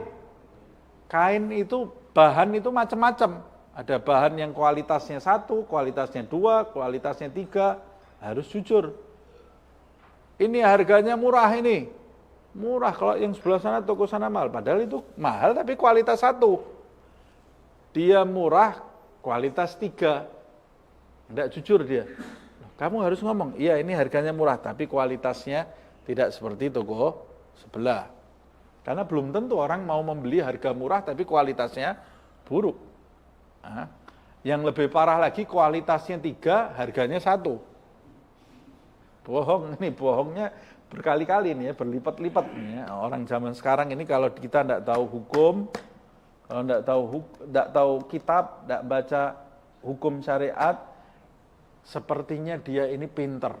Kain itu, bahan itu macam-macam. Ada bahan yang kualitasnya 1, kualitasnya 2, kualitasnya 3. Harus jujur. Ini harganya murah ini. Murah kalau yang sebelah sana toko sana mahal. Padahal itu mahal tapi kualitas 1. Dia murah, kualitas 3. Tidak jujur dia. Kamu harus ngomong, iya ini harganya murah tapi kualitasnya tidak seperti toko sebelah. Karena belum tentu orang mau membeli harga murah tapi kualitasnya buruk. Nah, yang lebih parah lagi kualitasnya 3, harganya 1. Bohong, ini bohongnya berkali-kali nih ya, berlipat-lipat nih ya. Orang zaman sekarang ini kalau kita tidak tahu hukum, kalau tidak tahu kitab, tidak baca hukum syariat, sepertinya dia ini pinter.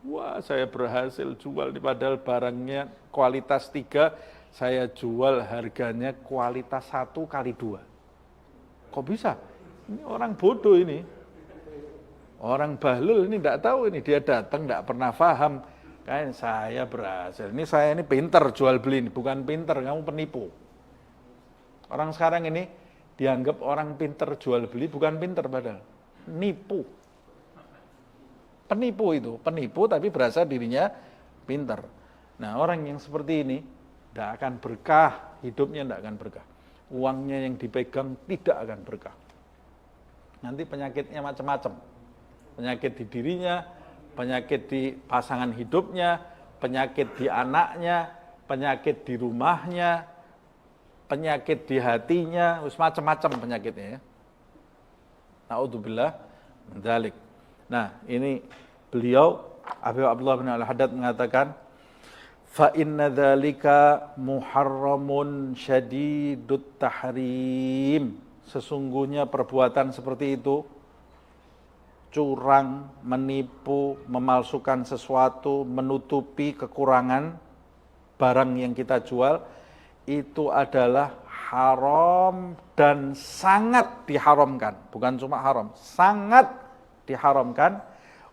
Wah, saya berhasil jual nih, padahal barangnya kualitas 3, saya jual harganya kualitas 1 kali 2. Kok bisa? Ini orang bodoh ini. Orang bahlul ini tidak tahu ini, dia datang tidak pernah paham Kan saya berhasil. Ini saya ini pinter jual beli ini, bukan pinter, kamu penipu. Orang sekarang ini dianggap orang pinter jual beli, bukan pinter padahal. Nipu. Penipu itu, penipu tapi berasa dirinya pinter. Nah, orang yang seperti ini tidak akan berkah, hidupnya tidak akan berkah. Uangnya yang dipegang tidak akan berkah. Nanti penyakitnya macam-macam. Penyakit di dirinya, penyakit di pasangan hidupnya, penyakit di anaknya, penyakit di rumahnya, penyakit di hatinya, macam-macam penyakitnya ya. Na'udzubillah min dzalik. Nah, ini beliau Habib Abdullah bin Al-Haddad mengatakan fa inna dzalika muharramun syadidut tahrim. Sesungguhnya perbuatan seperti itu, curang, menipu, memalsukan sesuatu, menutupi kekurangan barang yang kita jual, itu adalah haram dan sangat diharamkan. Bukan cuma haram, sangat diharamkan.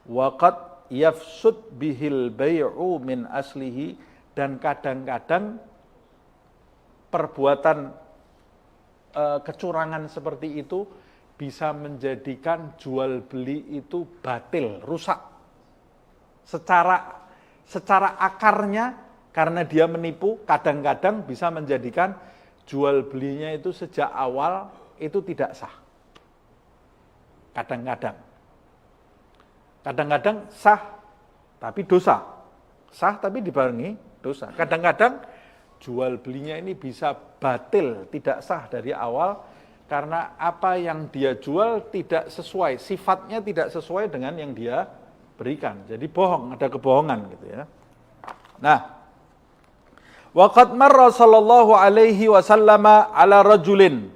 Waqad yafsud bihil bai'u min aslihi, dan kadang-kadang perbuatan kecurangan seperti itu bisa menjadikan jual beli itu batil, rusak. Secara akarnya, karena dia menipu, kadang-kadang bisa menjadikan jual belinya itu sejak awal itu tidak sah. Kadang-kadang sah tapi dosa. Sah tapi dibarengi dosa. Kadang-kadang jual belinya ini bisa batil, tidak sah dari awal, karena apa yang dia jual tidak sesuai, sifatnya tidak sesuai dengan yang dia berikan. Jadi bohong, ada kebohongan gitu ya. Nah, waqad marra sallallahu alaihi wasallam ala rajulin.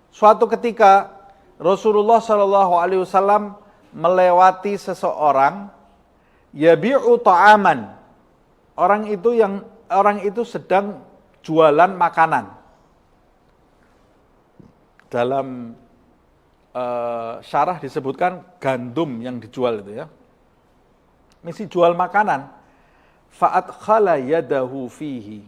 Suatu ketika Rasulullah sallallahu alaihi wasallam melewati seseorang yabi'u ta'aman. Orang itu sedang jualan makanan. Dalam syarah disebutkan gandum yang dijual itu ya. Misi jual makanan. Fa'adkhala yadahu fihi.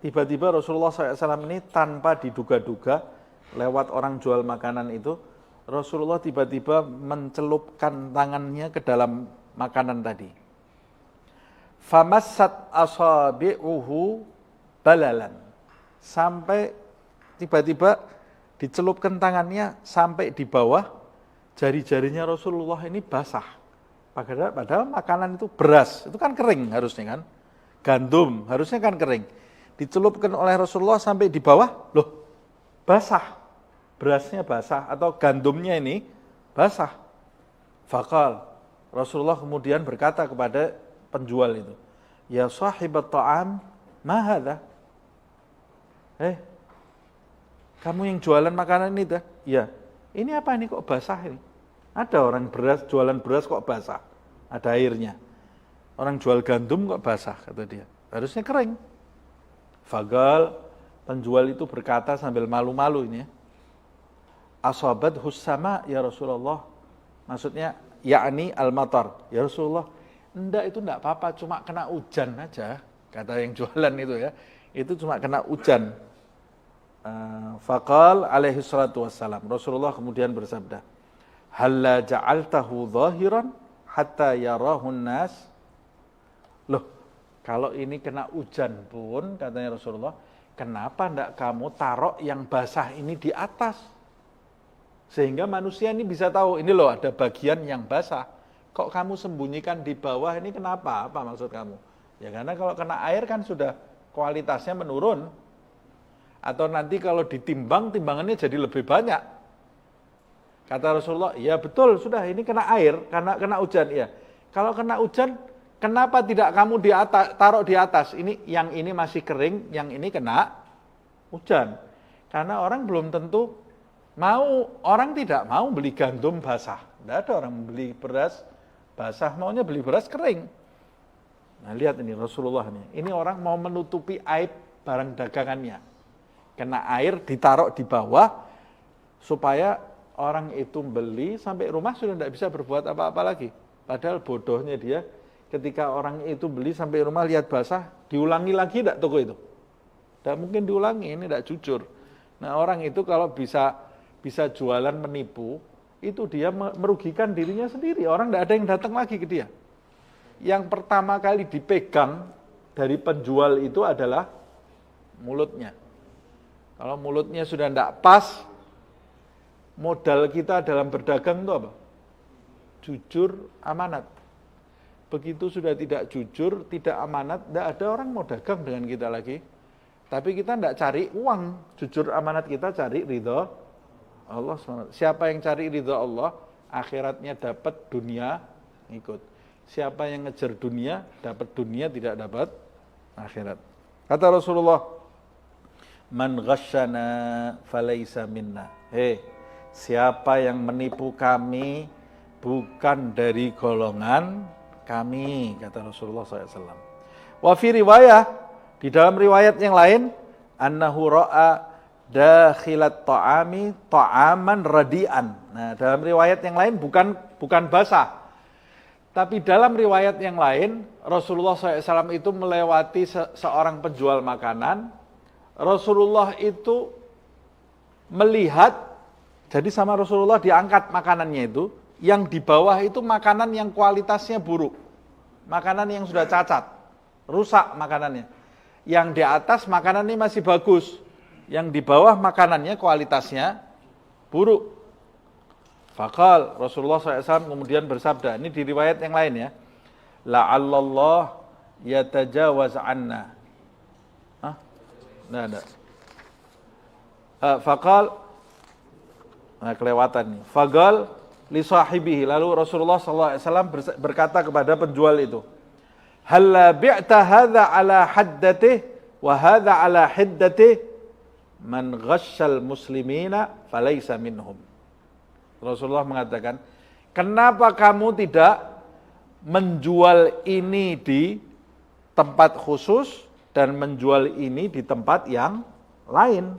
Tiba-tiba Rasulullah SAW ini tanpa diduga-duga lewat orang jual makanan itu, Rasulullah tiba-tiba mencelupkan tangannya ke dalam makanan tadi. Famassat asabi'uhu balalan. Sampai tiba-tiba dicelupkan tangannya sampai di bawah jari-jarinya Rasulullah ini basah. Padahal makanan itu beras, itu kan kering harusnya kan. Gandum harusnya kan kering. Dicelupkan oleh Rasulullah sampai di bawah, loh basah. Berasnya basah atau gandumnya ini basah. Faqal, Rasulullah kemudian berkata kepada penjual itu, ya sahibat ta'am, ma hadha? Kamu yang jualan makanan ini dah? Ya. Ini apa ini kok basah ini? Ada orang jualan beras kok basah? Ada airnya. Orang jual gandum kok basah, kata dia. Harusnya kering. Fagal, penjual itu berkata sambil malu-malu ini ya. Asabat hussama ya Rasulullah. Maksudnya, yakni al-matar. Ya Rasulullah, itu enggak apa-apa, cuma kena hujan aja. Kata yang jualan itu ya. Itu cuma kena hujan. Faqal alaihi salatu wassalam. Rasulullah kemudian bersabda, halla ja'altahu zahiran hatta yarahun nas. Loh, kalau ini kena hujan pun, katanya Rasulullah, kenapa enggak kamu taruh yang basah ini di atas? Sehingga manusia ini bisa tahu, ini loh ada bagian yang basah. Kok kamu sembunyikan di bawah ini kenapa? Apa maksud kamu? Ya karena kalau kena air kan sudah kualitasnya menurun. Atau nanti kalau ditimbang, timbangannya jadi lebih banyak. Kata Rasulullah, ya betul, sudah ini kena air, karena kena hujan. Ya. Kalau kena hujan, kenapa tidak kamu taruh di atas? Yang ini masih kering, yang ini kena hujan. Karena orang belum tentu orang tidak mau beli gandum basah. Tidak ada orang beli beras basah, maunya beli beras kering. Nah lihat ini Rasulullah ini orang mau menutupi aib barang dagangannya. Kena air ditaruh di bawah supaya orang itu beli sampai rumah sudah tidak bisa berbuat apa-apa lagi. Padahal bodohnya dia ketika orang itu beli sampai rumah lihat basah, diulangi lagi tidak toko itu? Tidak mungkin diulangi, ini tidak jujur. Nah orang itu kalau bisa jualan menipu, itu dia merugikan dirinya sendiri. Orang tidak ada yang datang lagi ke dia. Yang pertama kali dipegang dari penjual itu adalah mulutnya. Kalau mulutnya sudah tidak pas, modal kita dalam berdagang itu apa? Jujur, amanat. Begitu sudah tidak jujur, tidak amanat, tidak ada orang mau dagang dengan kita lagi. Tapi kita tidak cari uang, jujur amanat kita cari ridho Allah SWT. Siapa yang cari ridho Allah, akhiratnya dapat, dunia ikut. Siapa yang ngejar dunia, dapat dunia, tidak dapat akhirat. Kata Rasulullah, man ghasyana falaysa minna. Siapa yang menipu kami, bukan dari golongan kami, kata Rasulullah SAW. Wa fi riwayah, di dalam riwayat yang lain, annahu ra'a dakhilat ta'ami ta'aman radian. Nah, dalam riwayat yang lain bukan basah. Tapi dalam riwayat yang lain, Rasulullah SAW itu melewati seorang penjual makanan. Rasulullah itu melihat, jadi sama Rasulullah diangkat makanannya itu, yang di bawah itu makanan yang kualitasnya buruk. Makanan yang sudah cacat, rusak makanannya. Yang di atas makanan ini masih bagus. Yang di bawah makanannya kualitasnya buruk. Faqal, Rasulullah SAW kemudian bersabda, ini di riwayat yang lain ya, la'allallah yatajawaz anna. Nah, ada. Faqal, nah kelewatan nih. Faqal li sahibihi, lalu Rasulullah SAW berkata kepada penjual itu, halla bi'ta hadha ala haddatih wa hadha ala hiddatih, man ghasyal muslimina falaysa minhum. Rasulullah mengatakan, kenapa kamu tidak menjual ini di tempat khusus dan menjual ini di tempat yang lain?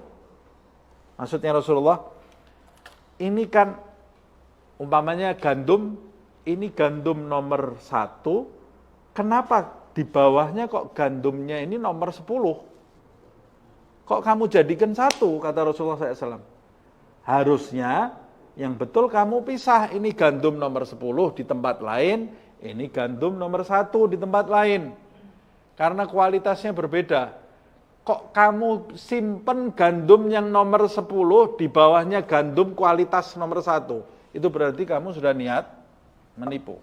Maksudnya Rasulullah, ini kan umpamanya gandum, ini gandum nomor 1, kenapa di bawahnya kok gandumnya ini nomor 10? Kok kamu jadikan 1, kata Rasulullah SAW. Harusnya yang betul kamu pisah, ini gandum nomor 10 di tempat lain, ini gandum nomor 1 di tempat lain. Karena kualitasnya berbeda. Kok kamu simpen gandum yang nomor 10, di bawahnya gandum kualitas nomor 1. Itu berarti kamu sudah niat menipu.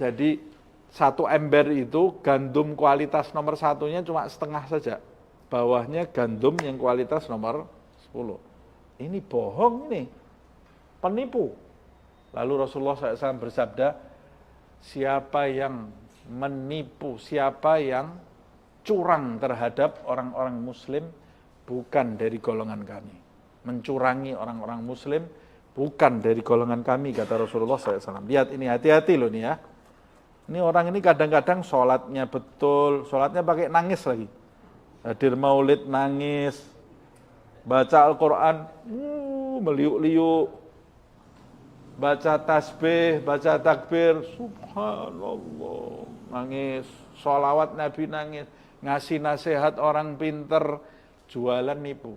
Jadi 1 ember itu gandum kualitas nomor 1-nya cuma setengah saja. Bawahnya gandum yang kualitas nomor 10. Ini bohong nih, penipu. Lalu Rasulullah SAW bersabda, siapa yang menipu, siapa yang curang terhadap orang-orang muslim, bukan dari golongan kami. Mencurangi orang-orang muslim, bukan dari golongan kami, kata Rasulullah SAW. Lihat ini, hati-hati loh nih ya. Ini orang ini kadang-kadang sholatnya betul, sholatnya pakai nangis lagi. Hadir maulid nangis, baca Al-Quran, meliuk-liuk, baca tasbih, baca takbir, subhanallah, nangis, sholawat Nabi nangis, ngasih nasihat orang pinter, jualan nipu.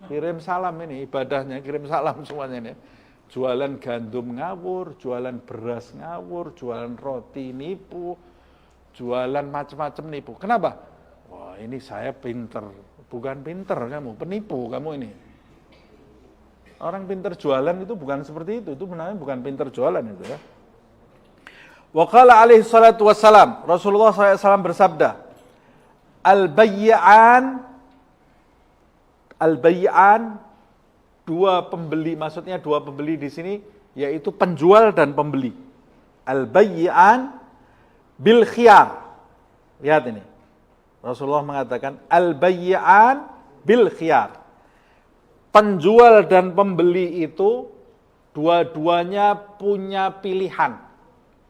Kirim salam ini, ibadahnya kirim salam semuanya ini. Jualan gandum ngawur, jualan beras ngawur, jualan roti nipu, jualan macam-macam nipu. Kenapa? Wah ini saya pinter. Bukan pinter kamu, penipu kamu ini. Orang pinter jualan itu bukan seperti itu namanya bukan pinter jualan itu ya. Wa qala alaihi salatu wassalam, Rasulullah SAW bersabda, al-bay'an, dua pembeli, maksudnya dua pembeli di sini yaitu penjual dan pembeli. Al-bay'an bil khiyar. Lihat ini. Rasulullah mengatakan al-bay'an bil khiyar. Penjual dan pembeli itu dua-duanya punya pilihan.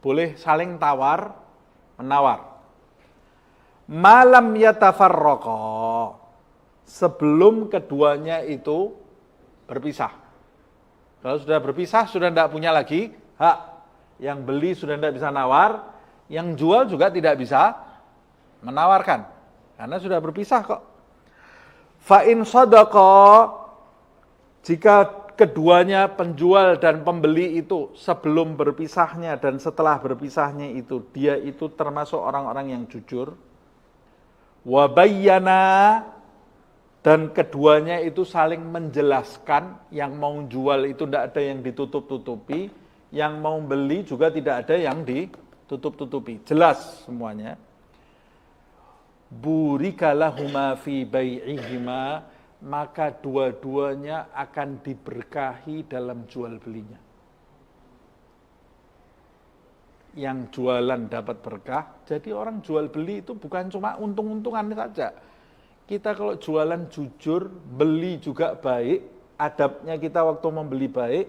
Boleh saling tawar menawar. Malam yatafarraqa. Sebelum keduanya itu berpisah. Kalau sudah berpisah sudah tidak punya lagi hak. Yang beli sudah tidak bisa nawar, yang jual juga tidak bisa menawarkan. Karena sudah berpisah kok. Fa in sadaqa, jika keduanya penjual dan pembeli itu sebelum berpisahnya dan setelah berpisahnya itu, dia itu termasuk orang-orang yang jujur. Wa bayyana, dan keduanya itu saling menjelaskan, yang mau jual itu tidak ada yang ditutup-tutupi, yang mau beli juga tidak ada yang ditutup-tutupi, jelas semuanya. Burika lahuma fi bai'ihima, maka dua-duanya akan diberkahi dalam jual belinya. Yang jualan dapat berkah, jadi orang jual beli itu bukan cuma untung-untungan saja. Kita kalau jualan jujur, beli juga baik, adabnya kita waktu membeli baik,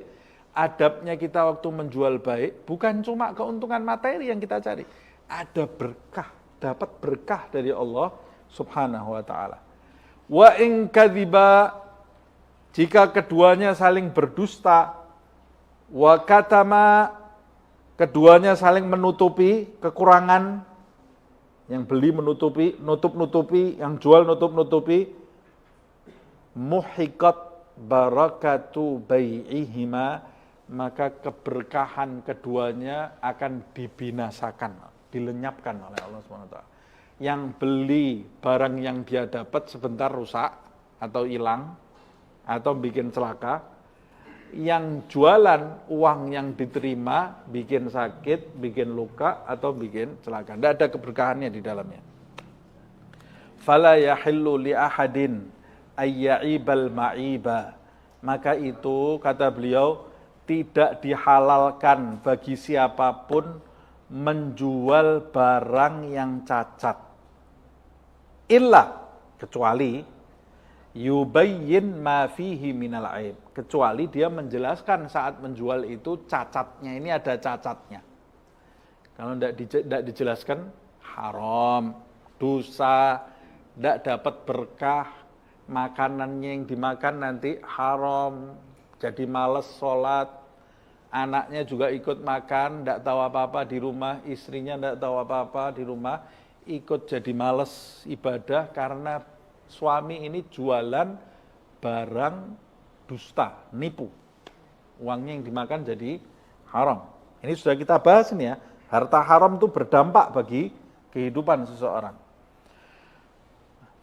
adabnya kita waktu menjual baik, bukan cuma keuntungan materi yang kita cari. Ada berkah, dapat berkah dari Allah Subhanahu wa ta'ala. Wa in kadziba, jika keduanya saling berdusta, wa katama, keduanya saling menutupi kekurangan, yang beli menutupi, nutup-nutupi, yang jual nutup-nutupi, muhiqat barakatu bai'ihima, maka keberkahan keduanya akan dibinasakan, dilenyapkan oleh Allah SWT. Yang beli barang yang dia dapat sebentar rusak atau hilang atau bikin celaka, yang jualan uang yang diterima bikin sakit, bikin luka atau bikin celaka. Tidak ada keberkahannya di dalamnya. Fala yahillu li ahadin ayya'ibal ma'iba, maka itu kata beliau tidak dihalalkan bagi siapapun menjual barang yang cacat, illa, kecuali yubayyin ma fihi minal aib, kecuali dia menjelaskan saat menjual itu cacatnya, ini ada cacatnya. Kalau tidak dijelaskan, haram, dosa, tidak dapat berkah, makanannya yang dimakan nanti haram, jadi malas sholat, anaknya juga ikut makan, tidak tahu apa-apa di rumah, istrinya tidak tahu apa-apa di rumah, ikut jadi malas ibadah karena suami ini jualan barang dusta, nipu. Uangnya yang dimakan jadi haram. Ini sudah kita bahas ini ya. Harta haram itu berdampak bagi kehidupan seseorang.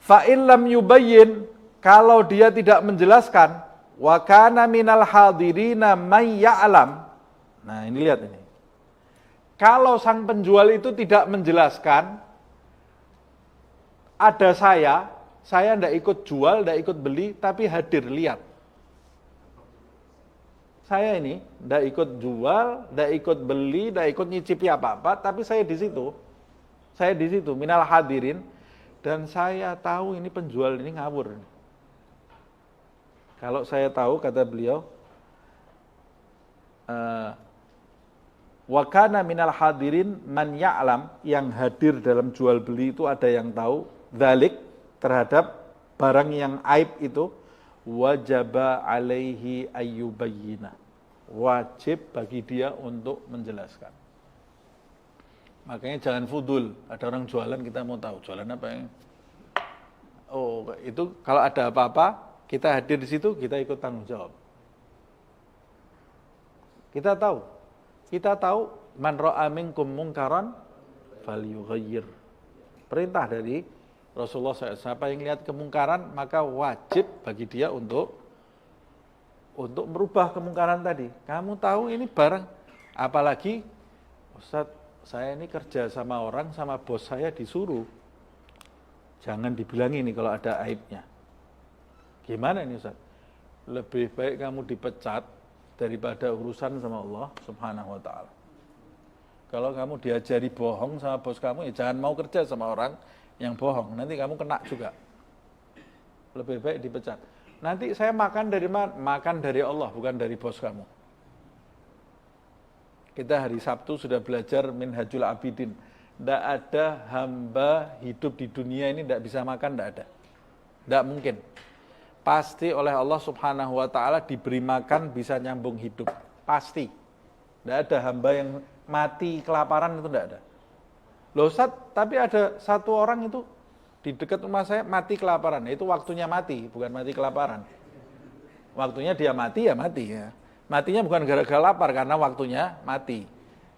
Fa in lam yubayyin, kalau dia tidak menjelaskan, wa kana minal hadirina may ya'lam. Nah, ini lihat ini. Kalau sang penjual itu tidak menjelaskan, ada saya tidak ikut jual, tidak ikut beli, tapi hadir, lihat. Saya ini tidak ikut jual, tidak ikut beli, tidak ikut nyicipi apa-apa, tapi saya di situ. Saya di situ, minal hadirin, dan saya tahu ini penjual ini ngawur. Kalau saya tahu, kata beliau, wa kana minal hadirin man ya'lam, yang hadir dalam jual beli itu ada yang tahu, dzalik, terhadap barang yang aib itu, wajaba alaihi ayyubayyina, wajib bagi dia untuk menjelaskan. Makanya jangan fudul, ada orang jualan kita mau tahu jualan apa yang, oh itu kalau ada apa-apa kita hadir di situ, kita ikut tanggung jawab. Kita tahu man ra'a minkum munkaran falyughayyir, perintah dari Rasulullah SAW, siapa yang lihat kemungkaran maka wajib bagi dia untuk merubah kemungkaran tadi. Kamu tahu ini barang, apalagi Ustaz, saya ini kerja sama orang, sama bos saya disuruh, jangan dibilangi ini kalau ada aibnya. Gimana ini Ustaz? Lebih baik kamu dipecat daripada urusan sama Allah Subhanahu wa ta'ala. Kalau kamu diajari bohong sama bos kamu, ya jangan mau kerja sama orang yang bohong, nanti kamu kena juga. Lebih baik dipecat. Nanti saya makan dari mana? Makan dari Allah, bukan dari bos kamu. Kita hari Sabtu sudah belajar Minhajul Abidin. Tidak ada hamba hidup di dunia ini tidak bisa makan, tidak ada. Tidak mungkin. Pasti oleh Allah Subhanahu wa ta'ala diberi makan, bisa nyambung hidup. Pasti. Tidak ada hamba yang mati kelaparan itu enggak ada. Loh Ustaz, tapi ada satu orang itu di dekat rumah saya mati kelaparan. Itu waktunya mati, bukan mati kelaparan. Waktunya dia mati ya mati ya. Matinya bukan gara-gara lapar, karena waktunya mati.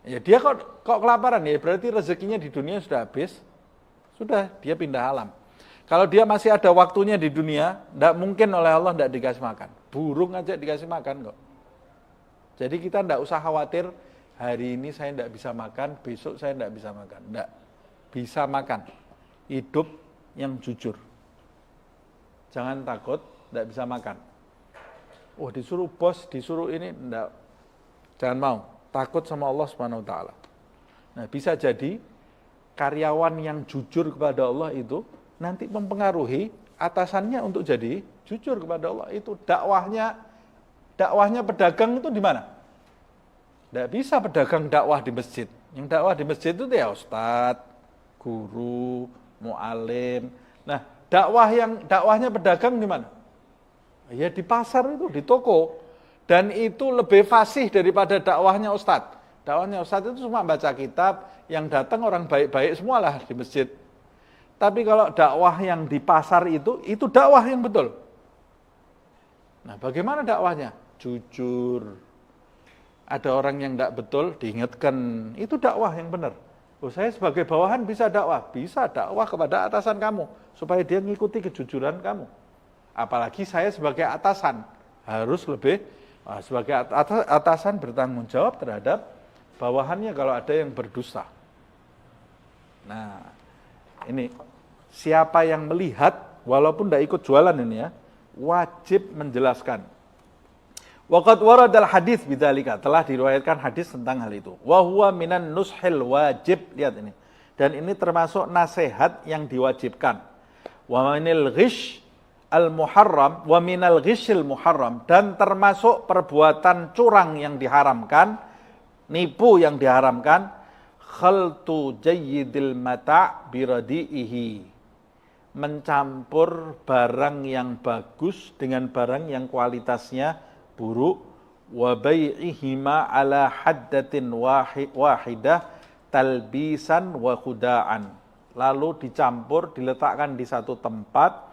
Ya dia kok kelaparan ya, berarti rezekinya di dunia sudah habis. Sudah, dia pindah alam. Kalau dia masih ada waktunya di dunia, tidak mungkin oleh Allah tidak dikasih makan. Burung aja dikasih makan kok. Jadi kita tidak usah khawatir, hari ini saya tidak bisa makan, besok saya tidak bisa makan. Tidak, bisa makan. Hidup yang jujur. Jangan takut, tidak bisa makan. Oh disuruh bos, disuruh ini, tidak. Jangan mau, takut sama Allah Subhanahu Wa Taala. Nah bisa jadi karyawan yang jujur kepada Allah itu nanti mempengaruhi atasannya untuk jadi jujur kepada Allah. Itu dakwahnya pedagang itu di mana? Tidak bisa pedagang dakwah di masjid. Yang dakwah di masjid itu ya ustadz, guru, mu'alim. Nah dakwahnya pedagang di mana? Ya di pasar itu, di toko. Dan itu lebih fasih daripada dakwahnya ustadz. Dakwahnya ustadz itu cuma baca kitab, yang datang orang baik-baik semualah di masjid. Tapi kalau dakwah yang di pasar itu dakwah yang betul. Nah bagaimana dakwahnya? Jujur. Ada orang yang tidak betul, diingatkan. Itu dakwah yang benar. Oh saya sebagai bawahan bisa dakwah kepada atasan kamu. Supaya dia mengikuti kejujuran kamu. Apalagi saya sebagai atasan harus lebih sebagai atasan bertanggung jawab terhadap bawahannya kalau ada yang berdusta. Nah, ini siapa yang melihat walaupun tidak ikut jualan ini ya, wajib menjelaskan. Waqad waradal hadis bidzalika, telah diriwayatkan hadis tentang hal itu. Wa huwa minan nushil wajib, lihat ini. Dan ini termasuk nasihat yang diwajibkan. Wa minal ghish al-muharram wa minal ghishil muharram, dan termasuk perbuatan curang yang diharamkan, nipu yang diharamkan, khaltu jayyidil mata' biradi'ihi, mencampur barang yang bagus dengan barang yang kualitasnya buruk, wa bai'ihima ala haddatin wahidah talbisan wa khuda'an, lalu dicampur, diletakkan di satu tempat,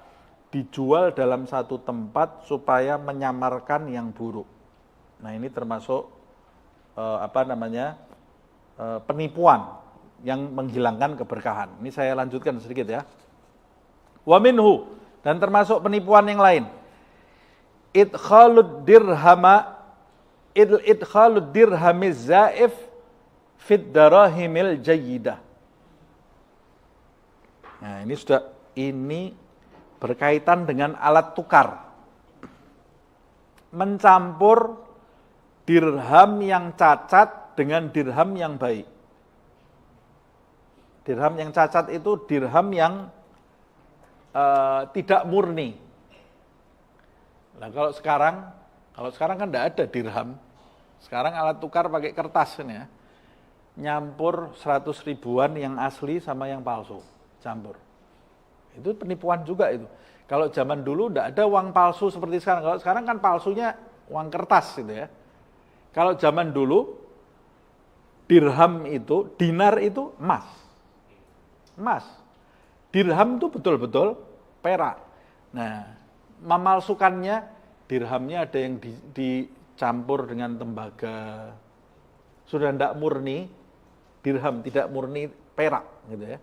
dijual dalam satu tempat supaya menyamarkan yang buruk. Nah ini termasuk penipuan yang menghilangkan keberkahan. Ini saya lanjutkan sedikit ya. Wa minhu, dan termasuk penipuan yang lain. Idkhalud dirhamiz zaif fid darahimil jayyidah. Nah ini berkaitan dengan alat tukar. Mencampur dirham yang cacat dengan dirham yang baik. Dirham yang cacat itu dirham yang tidak murni. Nah kalau sekarang kan tidak ada dirham. Sekarang alat tukar pakai kertas ini ya. Nyampur 100 ribuan yang asli sama yang palsu. Campur. Itu penipuan juga itu. Kalau zaman dulu tidak ada uang palsu seperti sekarang. Kalau sekarang kan palsunya uang kertas gitu ya. Kalau zaman dulu dirham itu, dinar itu emas. Emas. Dirham itu betul-betul perak. Nah, memalsukannya dirhamnya ada yang dicampur dengan tembaga. Sudah tidak murni dirham, tidak murni perak gitu ya.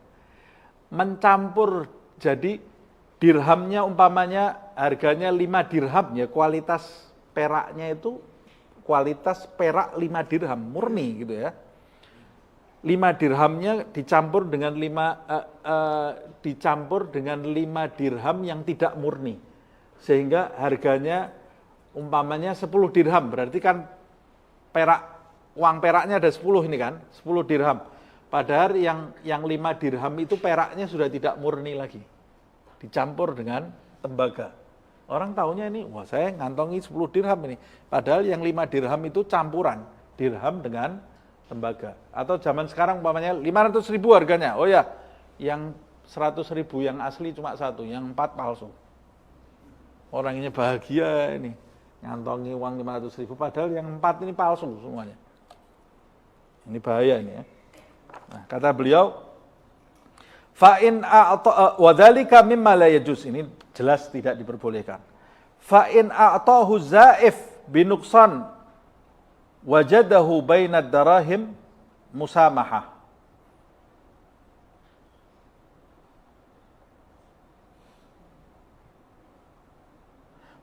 Mencampur, jadi dirhamnya umpamanya harganya 5 dirham ya, kualitas peraknya itu kualitas perak 5 dirham murni gitu ya. 5 dirhamnya dicampur dengan 5 dirham yang tidak murni. Sehingga harganya umpamanya 10 dirham, berarti kan uang peraknya ada 10 ini kan, 10 dirham. Padahal yang 5 dirham itu peraknya sudah tidak murni lagi. Dicampur dengan tembaga. Orang taunya ini, wah saya ngantongi 10 dirham ini. Padahal yang 5 dirham itu campuran dirham dengan tembaga. Atau zaman sekarang umpamanya 500 ribu harganya. Oh ya, yang 100 ribu yang asli cuma 1, yang 4 palsu. Orang ini bahagia ini, ngantongi uang 500 ribu, padahal yang 4 ini palsu semuanya. Ini bahaya ini ya. Nah, kata beliau, fa in a'ta wa dzalika mimma la yajuz. Ini jelas tidak diperbolehkan. Fa in a'tahu zaif binuqsan wajadahu bainad darahim musamahah.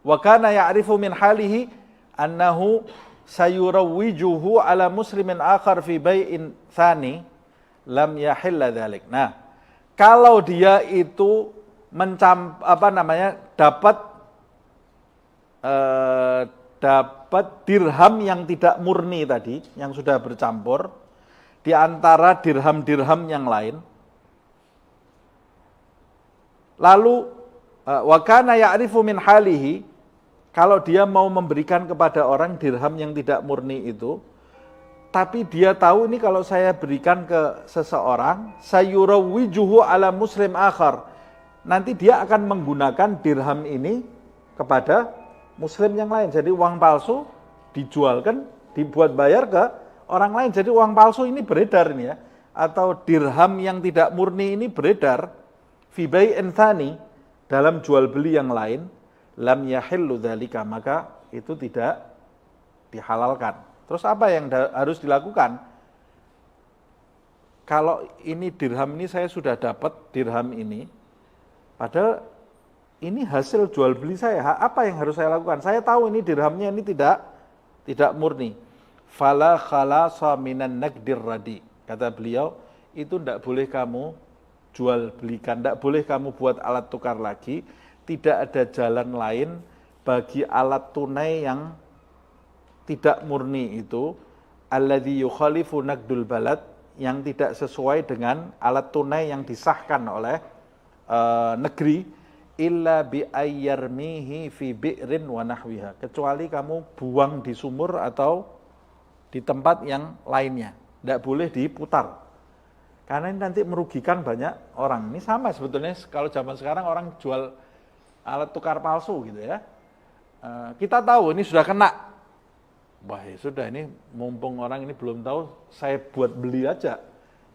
Wa kana ya'rifu min halihi annahu sayurawwijuhu ala muslimin akhar fi bai'in tsani lam yahilla dzalik. Nah, kalau dia itu dapat dirham yang tidak murni tadi, yang sudah bercampur di antara dirham-dirham yang lain. Lalu wa kana ya'rifu min halihi, kalau dia mau memberikan kepada orang dirham yang tidak murni itu, tapi dia tahu ini kalau saya berikan ke seseorang, sayurawwijuhu ala muslim akhar, nanti dia akan menggunakan dirham ini kepada muslim yang lain. Jadi uang palsu dijualkan, dibuat bayar ke orang lain. Jadi uang palsu ini beredar ini ya, atau dirham yang tidak murni ini beredar fi bai'in tsani, dalam jual beli yang lain, lam yahillu dzalika, maka itu tidak dihalalkan. Terus apa yang harus dilakukan? Kalau ini dirham ini saya sudah dapat dirham ini, padahal ini hasil jual beli saya, apa yang harus saya lakukan? Saya tahu ini dirhamnya ini tidak murni. Fala khalasa minan naqdir radi. Kata beliau, itu tidak boleh kamu jual belikan, tidak boleh kamu buat alat tukar lagi. Tidak ada jalan lain bagi alat tunai yang tidak murni itu, alladzi yukhalifu naqdul balad, yang tidak sesuai dengan alat tunai yang disahkan oleh negeri, illa bi ayyarmihi fi bi'rin wa nahwiha, kecuali kamu buang di sumur atau di tempat yang lainnya, tidak boleh diputar, karena ini nanti merugikan banyak orang. Ini sama sebetulnya kalau zaman sekarang orang jual alat tukar palsu gitu ya. Kita tahu ini sudah kena. Wah ya sudah, ini mumpung orang ini belum tahu, saya buat beli aja.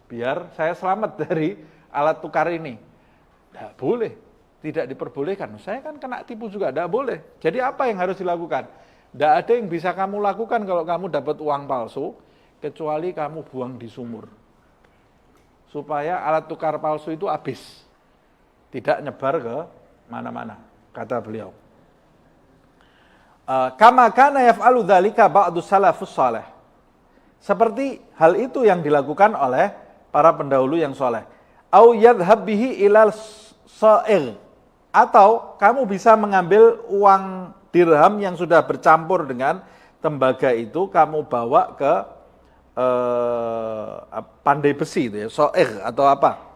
Biar saya selamat dari alat tukar ini. Tidak boleh, tidak diperbolehkan. Saya kan kena tipu juga, tidak boleh. Jadi apa yang harus dilakukan? Tidak ada yang bisa kamu lakukan kalau kamu dapat uang palsu, kecuali kamu buang di sumur. Supaya alat tukar palsu itu habis. Tidak nyebar ke mana-mana, kata beliau. Kama kana yaf'alu dzalika ba'du salafus salih. Seperti hal itu yang dilakukan oleh para pendahulu yang soleh. Au yadhhab bihi ilal sa'ir. Atau kamu bisa mengambil uang dirham yang sudah bercampur dengan tembaga itu, kamu bawa ke pandai besi itu ya, sa'ir atau apa?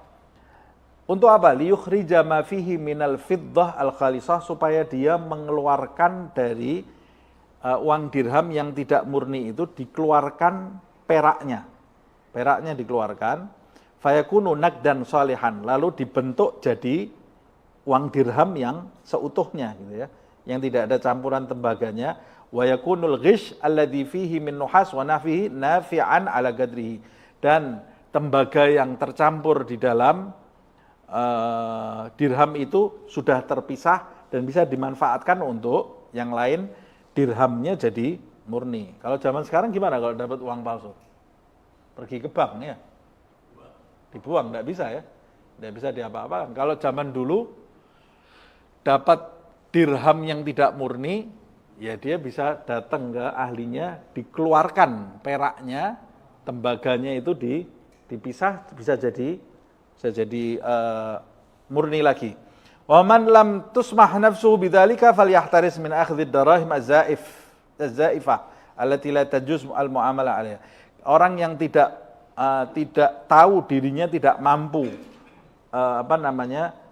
Untuk apa? Liyukhrija ma fihi minal fiddah al-khalisah, supaya dia mengeluarkan dari uang dirham yang tidak murni itu, dikeluarkan peraknya. Peraknya dikeluarkan, fayakunu naqdan salihan, lalu dibentuk jadi uang dirham yang seutuhnya gitu ya, yang tidak ada campuran tembaganya. Wa yakunul ghish alladhi fihi min nuhas wa nafihi nafi'an ala qadrihi, dan tembaga yang tercampur di dalam dirham itu sudah terpisah dan bisa dimanfaatkan untuk yang lain, dirhamnya jadi murni. Kalau zaman sekarang gimana kalau dapat uang palsu? Pergi ke bank ya, dibuang, tidak bisa ya, tidak bisa diapa-apakan. Kalau zaman dulu dapat dirham yang tidak murni, ya dia bisa datang ke ahlinya, dikeluarkan peraknya, tembaganya itu dipisah, bisa jadi murni lagi. Wa man lam tusmah nafsuhu bidzalika falyahtaris min akhdhid darahim az-zaifah allati la tajuz al-muamalah 'alaiha. Orang yang tidak tahu dirinya tidak mampu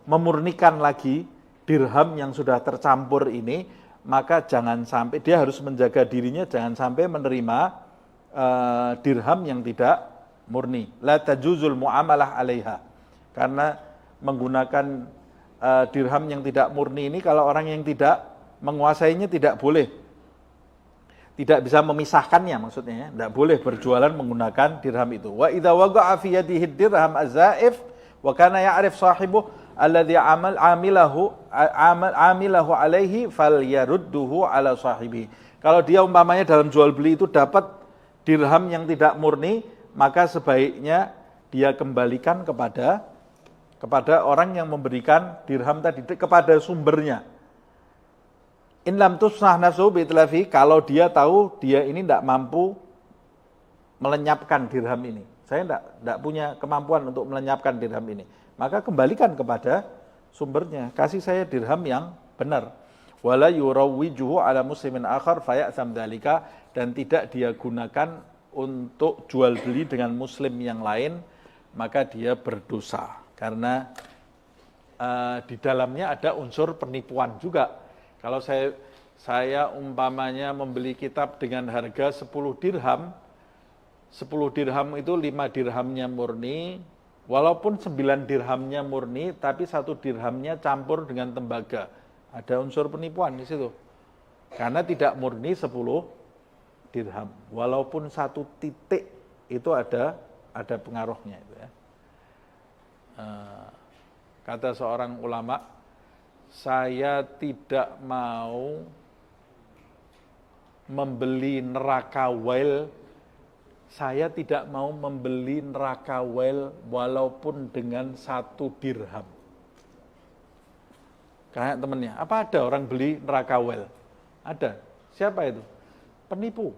memurnikan lagi dirham yang sudah tercampur ini, maka jangan sampai, dia harus menjaga dirinya jangan sampai menerima dirham yang tidak murni. La tajuzul muamalah 'alaiha. Karena menggunakan dirham yang tidak murni ini, kalau orang yang tidak menguasainya tidak boleh. tidak bisa memisahkannya maksudnya ya. Tidak boleh berjualan menggunakan dirham itu. Wa idza waqa'a fi yadihi dirham azaif wa kana ya'rif sahibuhu alladhi amilahu alaihi falyarudduhu ala sahibi. Kalau dia umpamanya dalam jual beli itu dapat dirham yang tidak murni, maka sebaiknya dia kembalikan kepada orang yang memberikan dirham tadi, kepada sumbernya. In lam tusnah nasu bitlafi, kalau dia tahu dia ini tidak mampu melenyapkan dirham ini. Saya tidak punya kemampuan untuk melenyapkan dirham ini. Maka kembalikan kepada sumbernya. Kasih saya dirham yang benar. Wala yurawwijuhu ala muslimin akhar faya'tham dzalika, dan tidak dia gunakan untuk jual beli dengan muslim yang lain, maka dia berdosa. Karena di dalamnya ada unsur penipuan juga. Kalau saya umpamanya membeli kitab dengan harga 10 dirham, 10 dirham itu 5 dirhamnya murni, walaupun 9 dirhamnya murni, tapi 1 dirhamnya campur dengan tembaga. Ada unsur penipuan di situ. Karena tidak murni 10 dirham. Walaupun 1 titik itu ada pengaruhnya. Itu ya. Kata seorang ulama, saya tidak mau membeli neraka wel. Saya tidak mau membeli neraka wel walaupun dengan 1 dirham. Kayak temennya, apa ada orang beli neraka wel? Ada. Siapa itu? Penipu.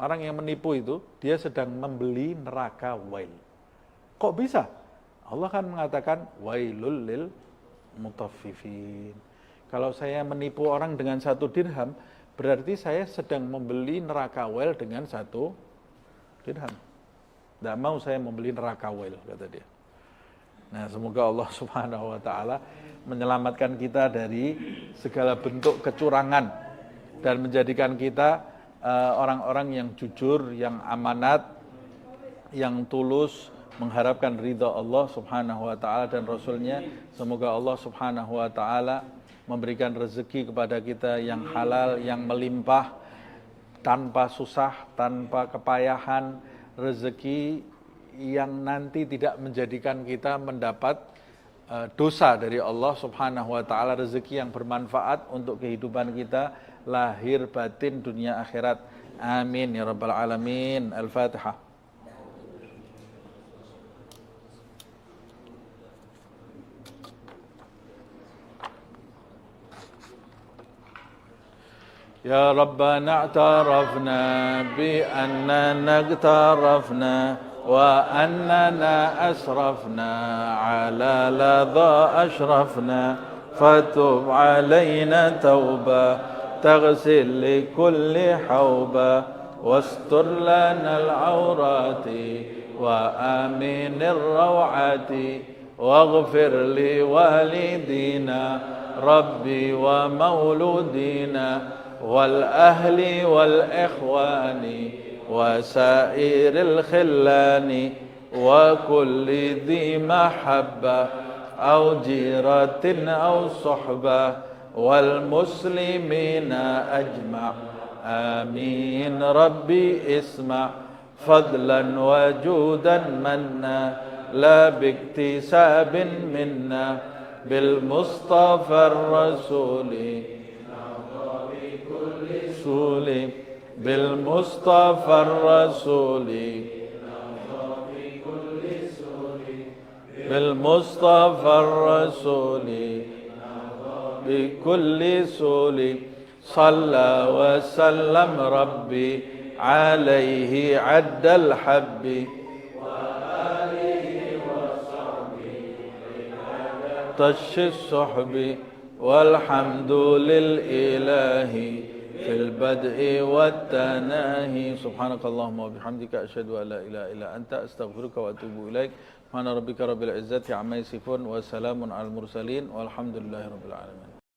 Orang yang menipu itu, dia sedang membeli neraka wel. Kok bisa? Allah kan mengatakan, wailul lil mutaffifin. Kalau saya menipu orang dengan 1 dirham, berarti saya sedang membeli neraka wel dengan 1 dirham. Tidak mau saya membeli neraka wel, kata dia. Nah, semoga Allah Subhanahu wa taala menyelamatkan kita dari segala bentuk kecurangan dan menjadikan kita orang-orang yang jujur, yang amanat, yang tulus, mengharapkan ridha Allah Subhanahu wa taala dan Rasulnya. Semoga Allah Subhanahu wa taala memberikan rezeki kepada kita yang halal, yang melimpah, tanpa susah, tanpa kepayahan, rezeki yang nanti tidak menjadikan kita mendapat dosa dari Allah Subhanahu wa taala, rezeki yang bermanfaat untuk kehidupan kita lahir batin dunia akhirat. Amin ya rabbal alamin. Al-Fatihah. يا ربنا اعترفنا بأننا اقترفنا وأننا أسرفنا على لظى أشرفنا، فتب علينا توبة تغسل لكل حوبة، واستر لنا العورات وآمن الروعات، واغفر لوالدينا ربي ومولودينا والأهل والإخوان وسائر الخلان وكل ذي محبة أو جيرة أو صحبة والمسلمين أجمع. آمين. ربي اسمع فضلا وجودا منا لا باكتساب منا بالمصطفى الرسول بالمصطفى الرسول بالمصطفى الرسول بكل سول صلى وسلم ربي عليه عد الحب وآله وصحبه طش الصحب والحمد للإله في البدء والتناهي. سبحانك اللهم وبحمدك أشهد أن لا إله إلا أنت أستغفرك وأتوب إليك. سبحان ربك رب العزة عما يصفون وسلام على المرسلين والحمد لله رب العالمين.